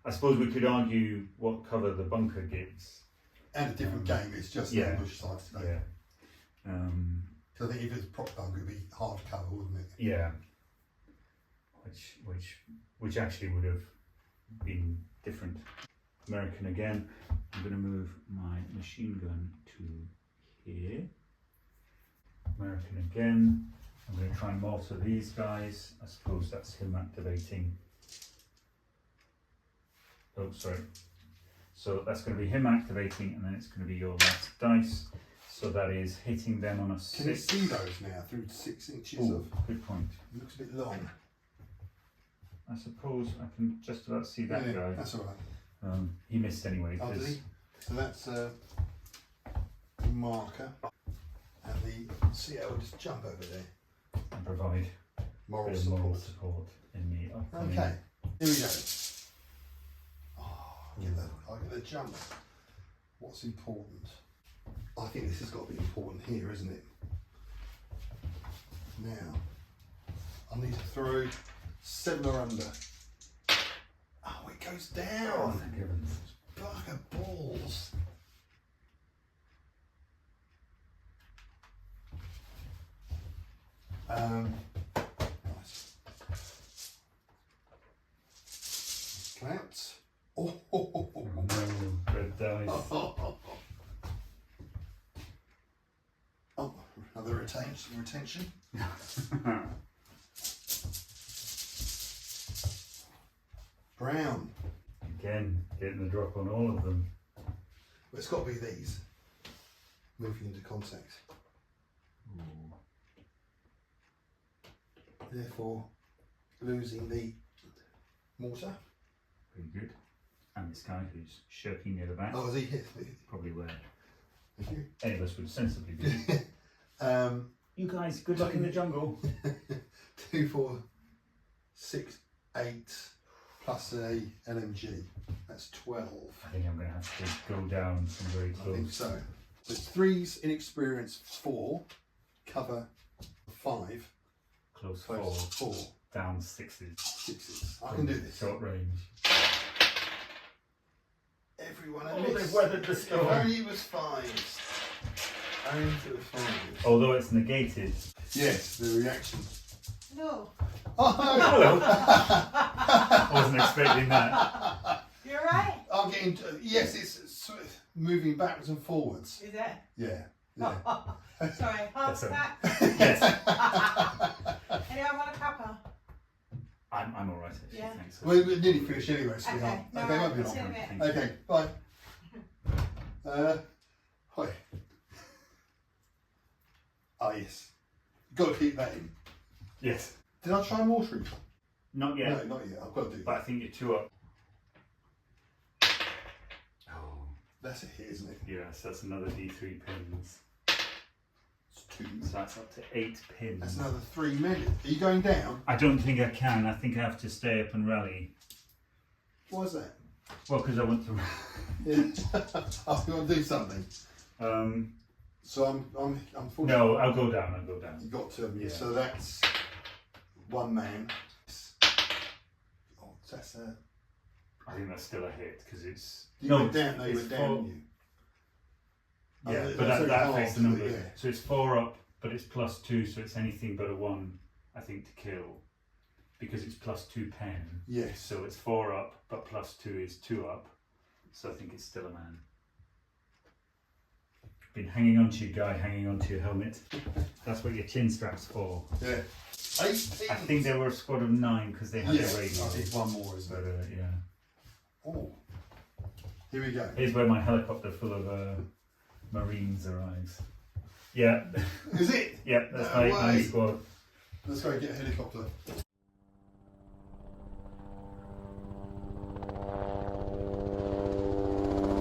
B: I suppose we could argue what cover the bunker gives.
A: And a different game. It's just
B: yeah.
A: ambush side today.
B: Yeah.
A: So I think if it's prop bunk, it'd be hard cover, wouldn't it?
B: Yeah. Which actually would have been different. American again. I'm going to move my machine gun to here. American again. I'm going to try and mortar these guys. I suppose that's him activating. Oh, sorry. So that's going to be him activating, and then it's going to be your last dice. So that is hitting them on a 6.
A: Can you see those now through 6 inches
B: Ooh,
A: of?
B: good point.
A: It looks a bit long.
B: I suppose I can just about see that
A: Yeah,
B: guy.
A: that's all right.
B: He missed anyway.
A: Oh, did
B: 'cause-
A: he? So that's a marker. And the CO will just jump over there.
B: and provide
A: Moral
B: bit of moral
A: support.
B: support in the upcoming.
A: Okay, here we go. Oh, I get the jump. What's important? I think this has got to be important here, isn't it? Now, I need to throw 7 or under. Oh, it goes
B: Oh,
A: down.
B: thank heavens.
A: Bugger balls. Nice. Clouts. Oh,
B: No, red dice.
A: Oh, another retention. Brown.
B: Again, getting the drop on all of them.
A: Well, it's got to be these. Moving into contact.
B: Ooh.
A: Therefore, losing the mortar.
B: Very good. And this guy who's shirking near the back,
A: Oh, has he hit?
B: probably where
A: Thank you.
B: any of us would sensibly be. You guys, good luck in the jungle.
A: 2, 4, 6, 8 plus a LMG. That's 12.
B: I think I'm going to have to go down some very
A: I think
B: close.
A: so. So it's 3s, inexperience 4, cover 5,
B: Close
A: close
B: 4,
A: 4,
B: down 6s.
A: 6s. I can do this.
B: Short range.
A: Everyone
B: Oh,
A: admits.
B: they've weathered the
A: If
B: storm.
A: only it was 5s. Only if it was 5s.
B: Although it's negated.
A: Yes, the reaction.
C: No,
A: Oh,
B: Hello. I wasn't expecting that.
C: you're right.
A: I'm getting. Yes, it's sort of moving backwards and forwards.
C: Is it?
A: Yeah. Yeah.
C: Sorry,
B: That's
C: half that.
B: Yes,
C: Anyone want a cuppa?
B: I'm all right actually.
C: Yeah.
B: Thanks.
A: We're nearly finished anyway, sweetheart.
C: Okay, no,
A: Okay, won't be
C: see you
A: long.
C: in a bit.
B: Thank you.
A: Okay, bye. Hi. Ah, yes. Got to keep that in.
B: Yes.
A: Did I try mortaring?
B: Not yet.
A: No, not yet. I've got to do
B: But I
A: that.
B: think you're 2 up. Oh.
A: That's a hit, isn't it?
B: Yes, that's another D3 pins.
A: It's 2.
B: So that's up to 8 pins.
A: That's another 3 men. Are you going down?
B: I don't think I can. I think I have to stay up and rally.
A: Why is that?
B: Well, because I want to.
A: Yeah. I've got to do something. So I'm
B: No, I'll go down. I'll go down.
A: You got to, yeah.
B: Yeah.
A: So that's 1 man. Oh, that's a.
B: I think that's still a hit because it's.
A: You went down. No, you went down.
B: 4.
A: You.
B: Yeah,
A: Oh,
B: but
A: that's
B: that
A: hard
B: affects the
A: to do,
B: number.
A: yeah.
B: So it's 4 up, but it's +2, so it's anything but a 1, I think, to kill. Because it's +2 pen.
A: Yes.
B: So it's 4 up, but +2 is 2 up. So I think it's still a man. Been hanging on to you, guy, hanging on to your helmet. That's what your chin strap's for.
A: Yeah. 8 pins.
B: I think they were a squad of 9 because they had
A: Yes.
B: their radio.
A: I think 1 more, isn't
B: But
A: it?
B: yeah.
A: Oh. Here we go.
B: Here's where my helicopter full of Marines arrives. Yeah.
A: Is it?
B: Yeah, that's
A: No
B: my
A: way.
B: squad.
A: Let's go get a helicopter.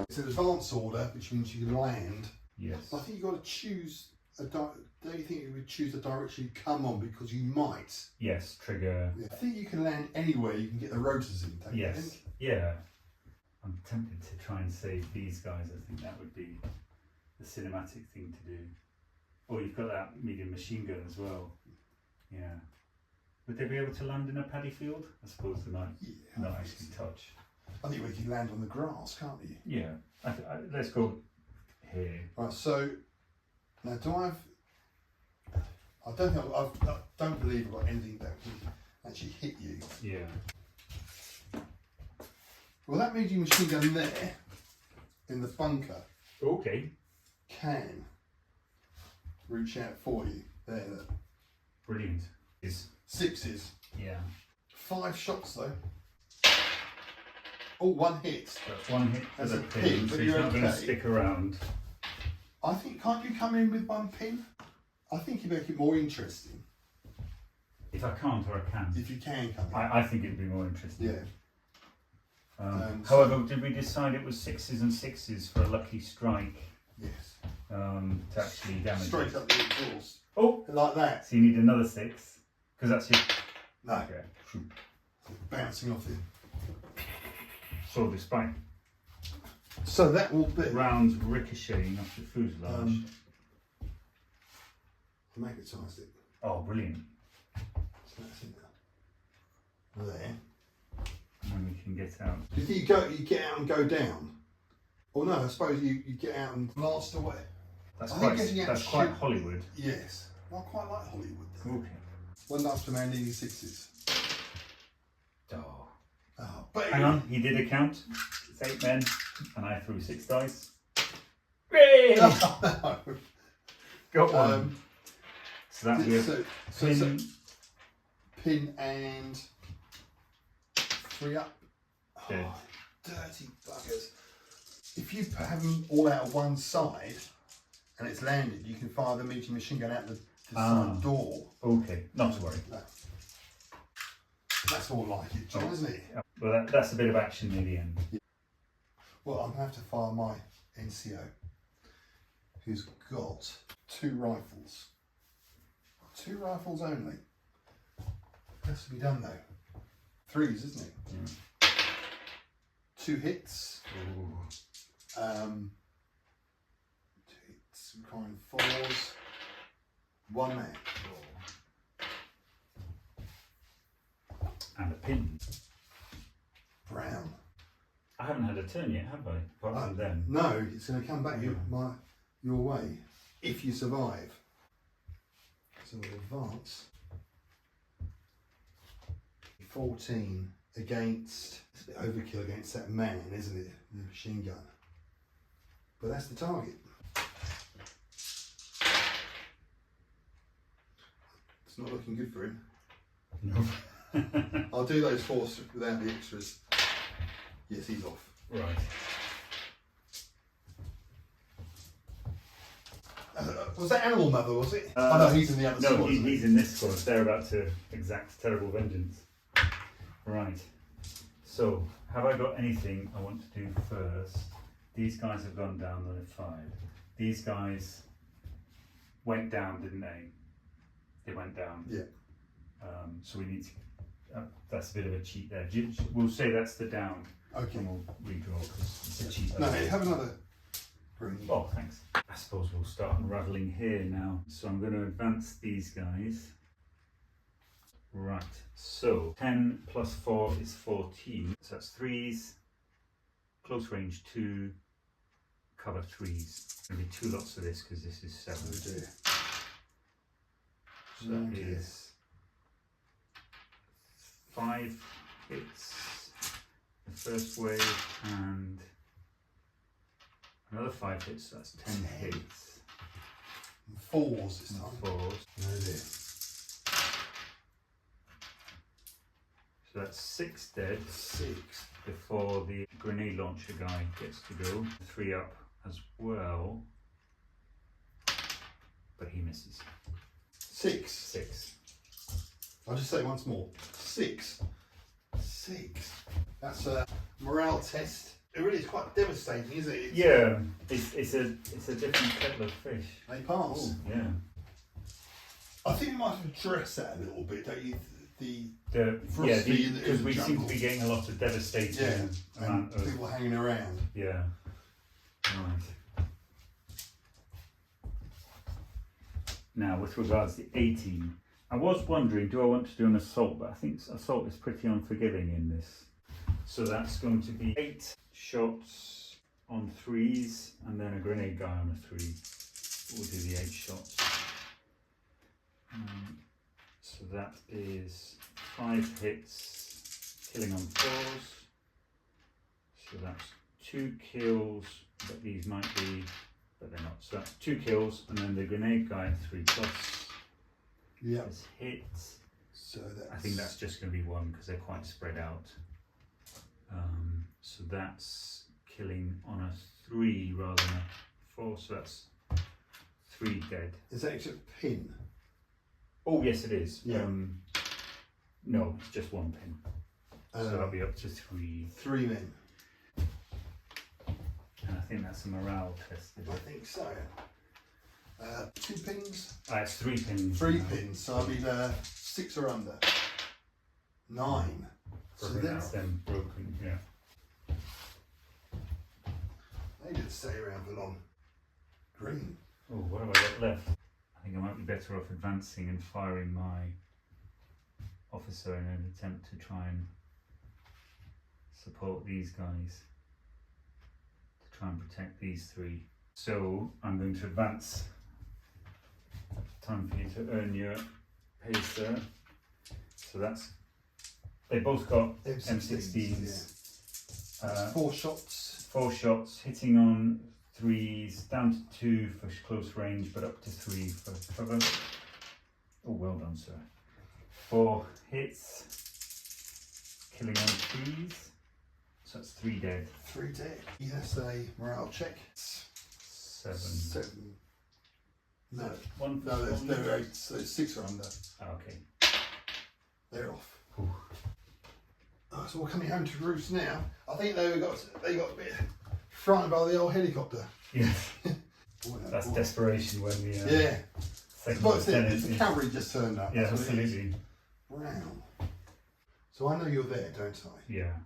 A: It's an advance order, which means you can land.
B: Yes.
A: I think you've got to choose don't you think you would choose the direction you come on because you might?
B: Yes, trigger.
A: Yeah. I think you can land anywhere you can get the rotors in. Don't you
B: Yes.
A: think?
B: Yeah. I'm tempted to try and save these guys. I think that would be the cinematic thing to do. Or you've got that medium machine gun as well. Yeah. Would they be able to land in a paddy field? I suppose they might
A: Yeah.
B: not actually touch.
A: I think we can land on the grass, can't we?
B: Yeah. Let's go here.
A: Right. So now, do I have? I don't think I don't believe I've got anything that can actually hit you.
B: Yeah.
A: Well, that medium machine gun there in the bunker
B: Okay.
A: can reach out for you. There, look.
B: Brilliant. Is
A: 6s.
B: yeah.
A: 5 shots though. Oh, 1 hit.
B: That's 1 hit for
A: That's
B: the
A: a
B: pin,
A: pin,
B: so
A: but
B: he's
A: you're
B: not going to
A: okay.
B: stick around.
A: I think, can't you come in with 1 pin? I think you make it more interesting
B: If I can't or I can.
A: if you can come in.
B: I think it'd be more interesting.
A: Yeah.
B: However, did we decide it was 6s and 6s for a lucky strike
A: Yes.
B: to actually damage
A: Straight
B: it?
A: up the exhaust.
B: Oh,
A: Like that.
B: so you need another 6 because that's your.
A: No.
B: Okay.
A: Bouncing off it.
B: So despite
A: So that will be.
B: rounds ricocheting off the fuselage.
A: Magnetised it.
B: Oh, brilliant!
A: So that's it. There.
B: And we can get out.
A: Do you think you get out and go down? Or no, I suppose you get out and blast away.
B: That's
A: I think
B: quite.
A: getting out
B: That's
A: to
B: quite
A: shoot-
B: Hollywood.
A: Yes. I quite like Hollywood though.
B: Okay.
A: 1 up to man needing 6s.
B: Oh.
A: Oh, but
B: Hang on, he did a count. It's 8 men, and I threw 6 dice. Yay!
A: No.
B: Got one. So that we have
A: So
B: pin.
A: pin and 3 up.
B: Dead.
A: Oh, dirty buggers. If you have them all out of one side and it's landed, you can fire the medium machine gun out the side door.
B: Okay, not to worry.
A: No. That's more like it, John, isn't it?
B: Well, that's a bit of action near the end.
A: Well, I'm going to have to fire my NCO, who's got 2 rifles. 2 rifles only. Has to be done though. 3s, isn't it? 2 hits.
B: Ooh.
A: 2 hits, requiring 4s. 1 man.
B: And a pin.
A: Brown.
B: I haven't had a turn yet, have I? Apart from them.
A: No, it's going to come back your way if you survive. So we'll advance. 14 against. It's a bit overkill against that man, isn't it? The machine gun. But that's the target. It's not looking good for him.
B: No.
A: I'll do those 4 without the extras. Yes, he's off.
B: Right.
A: Was that Animal Mother, was it?
B: Uh,
A: oh no, he's in the other
B: No,
A: squad. isn't he?
B: he's in this squad. They're about to exact terrible vengeance. Right. So, have I got anything I want to do first? These guys have gone down, they've fired. These guys went down, didn't they? They went down.
A: Yeah.
B: So we need to. That's a bit of a cheat there. We'll say that's the down.
A: Okay.
B: And we'll redraw because it's a cheat.
A: No, have another green.
B: Oh, thanks. I suppose we'll start unravelling here now. So I'm going to advance these guys. Right, so 10 plus 4 is 14. So that's 3s, close range 2, cover 3s. There'll be 2 lots of this because this is 7.
A: Oh dear.
B: So that is 5 hits the first wave and another 5 hits, so that's 10 hits.
A: And 4s this time.
B: 4s.
A: Oh dear.
B: So that's 6 dead
A: 6.
B: before the grenade launcher guy gets to go. 3 up as well, but he misses.
A: 6.
B: 6.
A: I'll just say it once more. 6. 6. That's a morale test. It really is quite devastating, isn't it?
B: Yeah, it's a different kettle of fish.
A: They pass.
B: Yeah.
A: I think we might have addressed that a little bit, don't you?
B: Because we seem
A: jungle.
B: to be getting a lot of devastating amount
A: and
B: of
A: people hanging around.
B: yeah. Right. Now, with regards to 18, I was wondering, do I want to do an assault? But I think assault is pretty unforgiving in this. So that's going to be 8 shots on 3s, and then a grenade guy on a 3. We'll do the 8 shots. So that is 5 hits, killing on 4s. So that's 2 kills, but these might be, but they're not. So that's 2 kills, and then the grenade guy at 3 plus
A: Yeah.
B: is hits.
A: So that's...
B: I think that's just going to be 1 because they're quite spread out. So that's killing on a 3 rather than a 4, so that's 3 dead.
A: Is that just a pin?
B: Oh yes it is.
A: Yeah.
B: No, it's just 1 pin. So that'll be up to 3.
A: 3 men.
B: And I think that's a morale test. Is
A: I
B: it?
A: think so. 2 pins?
B: It's 3 pins.
A: 3
B: now.
A: pins, so I'll be 6 or under. 9. So
B: Probably that's them broken, yeah.
A: They didn't stay around for long. Green.
B: Oh, what have I got left? I think I might be better off advancing and firing my officer in an attempt to try and support these guys. To try and protect these 3. So I'm going to advance. Time for you to earn your pay, sir. So that's, they both got M16s.
A: 4 shots.
B: 4 shots, hitting on 3s, down to 2 for close range, but up to 3 for cover. Oh, well done, sir. 4 hits, killing on 3s. So that's 3 dead.
A: 3 dead. That's a morale check.
B: 7.
A: 7. No.
B: 1 for
A: No,
B: scoring?
A: they're 8, so 6 are under.
B: Okay.
A: They're off.
B: Ooh.
A: Oh, so we're coming home to roost now. I think they got a bit frightened by the old helicopter.
B: Yeah.
A: Boy,
B: That's
A: boy.
B: desperation when the
A: Yeah.
B: second
A: But the
B: lieutenant.
A: cavalry just turned up.
B: Yeah,
A: that's what it is.
B: absolutely.
A: Brown. So I know you're there, don't I?
B: Yeah.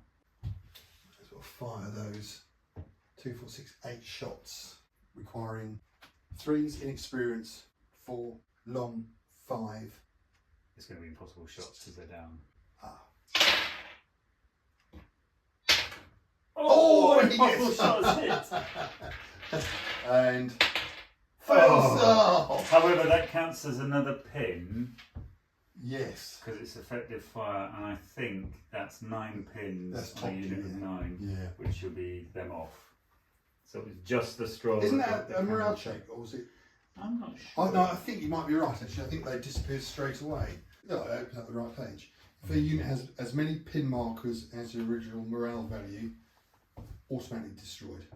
A: So I'll fire those 2, 4, 6, 8 shots, requiring 3s inexperience, 4 long, 5.
B: It's going to be impossible shots because they're down.
A: Oh,
B: impossible
A: yes.
B: shots hit.
A: And
B: Oh. However, that counts as another pin
A: yes,
B: because it's effective fire, and I think that's 9 pins
A: That's
B: on a
A: top,
B: unit of
A: yeah.
B: 9,
A: yeah.
B: which will be them off. So it's just the straw.
A: Isn't
B: got
A: that
B: the
A: a morale
B: count.
A: check, or was it?
B: I'm not
A: Oh,
B: sure.
A: no, I think you might be right. Actually, I think they disappeared straight away. No, I opened up the right page. If a unit has as many pin markers as the original morale value, automatically destroyed.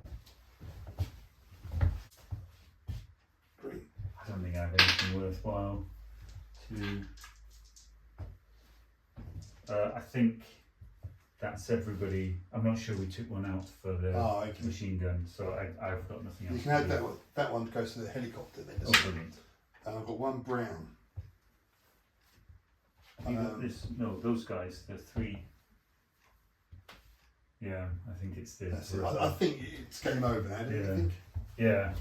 A: Green.
B: I don't worthwhile to. I think that's everybody. I'm not sure we took one out for the machine gun, so I've got nothing else.
A: You can add that one. That one goes to the helicopter then.
B: Oh, brilliant.
A: And I've got one brown.
B: Have you got this? No, those guys. The three. Yeah, I think it's the.
A: That's it. I think it's game over now, don't you think?
B: Yeah.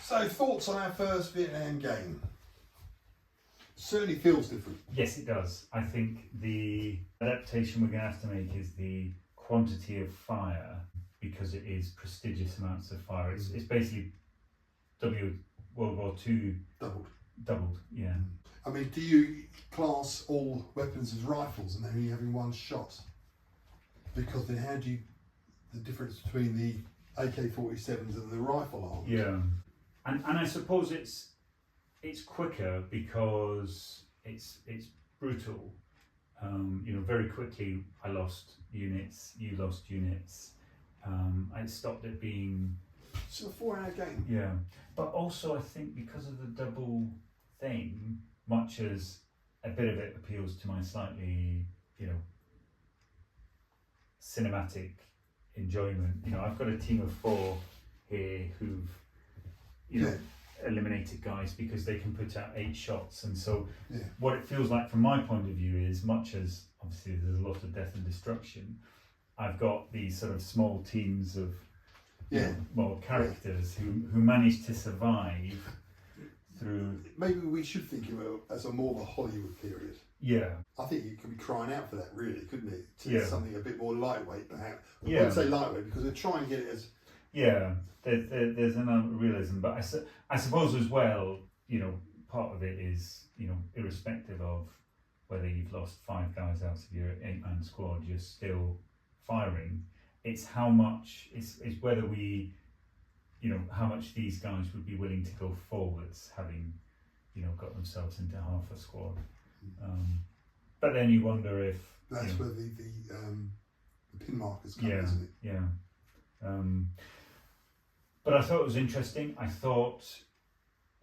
A: So, thoughts on our first Vietnam game? Certainly feels different.
B: Yes, it does. I think the adaptation we're going to have to make is the quantity of fire, because it is prestigious amounts of fire. It's basically World War II doubled. Yeah.
A: I mean, do you class all weapons as rifles and only having one shot? Because then how do you, the difference between the AK-47s and the rifle arms?
B: Yeah, and I suppose it's quicker because it's brutal. Very quickly I lost units, you lost units. I stopped it being.
A: It's a 4-hour game.
B: Yeah, but also I think because of the double thing, much as a bit of it appeals to my slightly, cinematic enjoyment. I've got a team of 4 here who've, eliminated guys because they can put out 8 shots, and so what it feels like from my point of view is, much as obviously there's a lot of death and destruction, I've got these sort of small teams of more characters who manage to survive through.
A: Maybe we should think of it as a more of a Hollywood period.
B: Yeah.
A: I think you could be crying out for that, really, couldn't it?
B: Yeah.
A: Something a bit more lightweight, perhaps. I
B: Yeah.
A: wouldn't say lightweight because they're trying to get it as.
B: Yeah, there's an realism, but I suppose as well, part of it is, irrespective of whether you've lost 5 guys out of your 8-man squad, you're still firing. It's how much, it's whether we, how much these guys would be willing to go forwards, having, got themselves into half a squad. But then you wonder if.
A: That's where the pin markers come, isn't it?
B: Yeah. But I thought it was interesting. I thought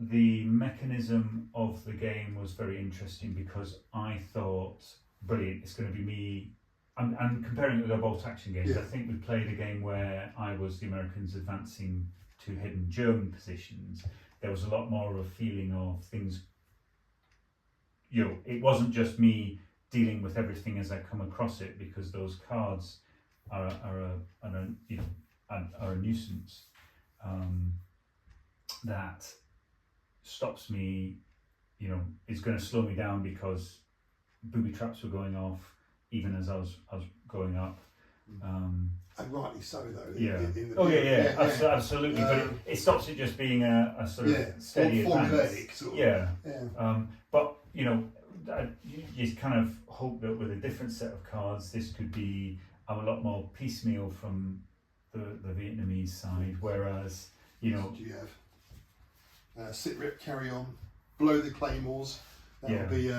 B: the mechanism of the game was very interesting because I thought, brilliant, it's going to be me. I'm comparing it with our bolt action games. I think we played a game where I was the Americans advancing to hidden German positions. There was a lot more of a feeling of things. It wasn't just me dealing with everything as I come across it, because those cards are a nuisance. That stops me, is going to slow me down because booby traps were going off even as I was going up.
A: And rightly so, though.
B: Yeah. Absolutely.
A: Yeah.
B: But it stops it just being a sort of steady advance.
A: Sort of.
B: Yeah.
A: Yeah.
B: But you kind of hope that with a different set of cards, this could be a lot more piecemeal from the Vietnamese side, whereas
A: What do you have? Sit rep, carry on, blow the claymores. That'll be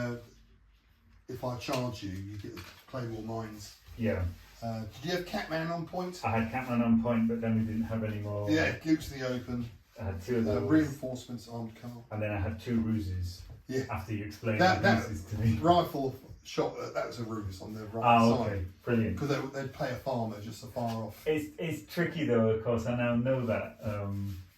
A: if I charge you, you get the claymore mines.
B: Yeah.
A: Did you have Catman on point?
B: I had Catman on point, but then we didn't have any more.
A: Yeah, Goose the Open.
B: I had 2 of those.
A: Reinforcements, armed car.
B: And then I had 2 ruses.
A: Yeah.
B: After you explained
A: that
B: ruses to me.
A: Rifle shot, that was a ruse on the right side.
B: Okay, brilliant.
A: Because they'd play a farmer just so far off.
B: It's tricky though, of course, I now know that.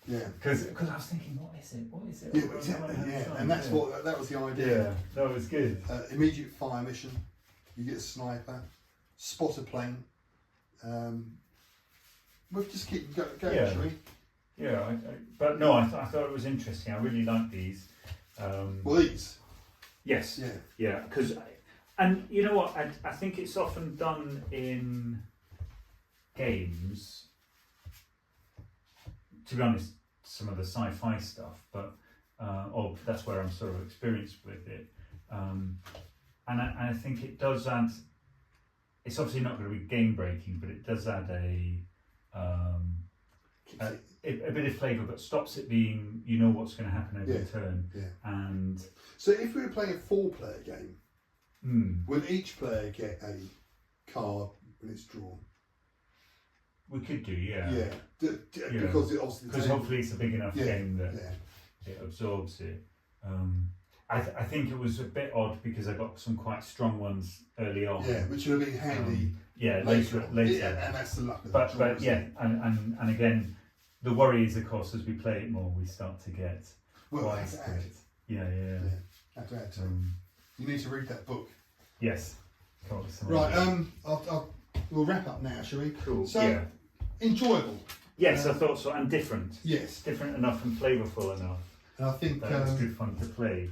B: Because I was thinking, what is it?
A: Yeah, exactly, and that's that was the idea.
B: Yeah, that was good.
A: Immediate fire mission, you get a sniper, spot a plane. We'll just keep going, shall we?
B: Yeah, but no, I thought it was interesting. I really like these.
A: Well, these?
B: Yes. Yeah, because, and you know what, I think it's often done in games, to be honest, some of the sci-fi stuff, but or that's where I'm sort of experienced with it, and I think it does add. It's obviously not going to be game breaking, but it does add a bit of flavour, but stops it being what's going to happen every turn.
A: Yeah.
B: And
A: so if we were playing a 4-player game, would each player get a card when it's drawn?
B: We could do, yeah.
A: Because it obviously.
B: Because hopefully it's a big enough game that it absorbs it. I think it was a bit odd because I got some quite strong ones early on.
A: Yeah, which would have been handy.
B: Yeah,
A: later.
B: later.
A: Yeah, and that's the luck of the
B: But
A: draw, isn't
B: yeah,
A: it?
B: and again, the worry is, of course, as we play it more, we start to get
A: Well,
B: wise
A: that's
B: to
A: add.
B: it. Yeah.
A: Have to add to it.
B: Um,
A: You need to read that book.
B: yes. Come up with some
A: Right.
B: ideas.
A: We'll wrap up now, shall we?
B: Cool.
A: So
B: yeah.
A: enjoyable.
B: Yes, I thought so, and different.
A: Yes,
B: Different enough and flavourful enough
A: and I think
B: that it's good fun to play.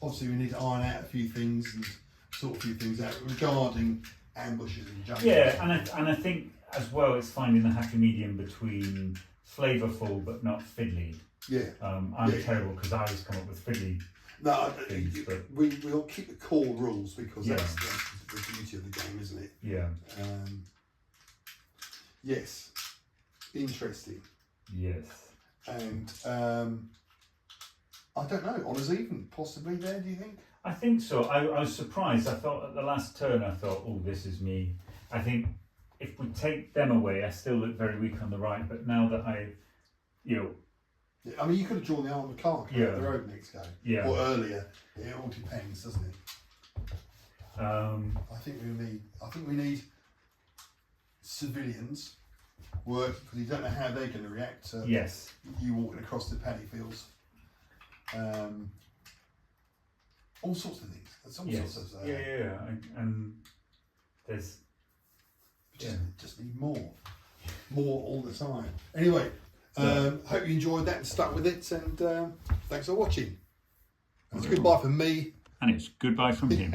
A: obviously we need to iron out a few things and sort a few things out regarding ambushes and jumping.
B: Yeah, and I think as well it's finding the happy medium between flavourful but not fiddly.
A: Yeah.
B: I'm
A: Yeah.
B: terrible because I always come up with fiddly.
A: No,
B: Things, but-
A: we'll keep the core rules because
B: Yeah.
A: that's the beauty of the game, isn't it?
B: Yeah.
A: Yes, interesting.
B: Yes.
A: And I don't know, honours even possibly there, do you think?
B: I think so. I was surprised. I thought at the last turn, oh, this is me. I think if we take them away, I still look very weak on the right. But now that
A: Yeah, I mean, you could have drawn the armoured car
B: Yeah.
A: up the road next go.
B: Yeah.
A: Or earlier. It all depends, doesn't it? I think we need civilians working because you don't know how they're going to react to
B: yes,
A: you walking across the paddy fields. All sorts of things. That's all
B: yes,
A: sorts of
B: yeah. And there's
A: just need more all the time. Anyway, hope you enjoyed that and stuck with it, and thanks for watching. It's goodbye from me.
B: and it's goodbye from him.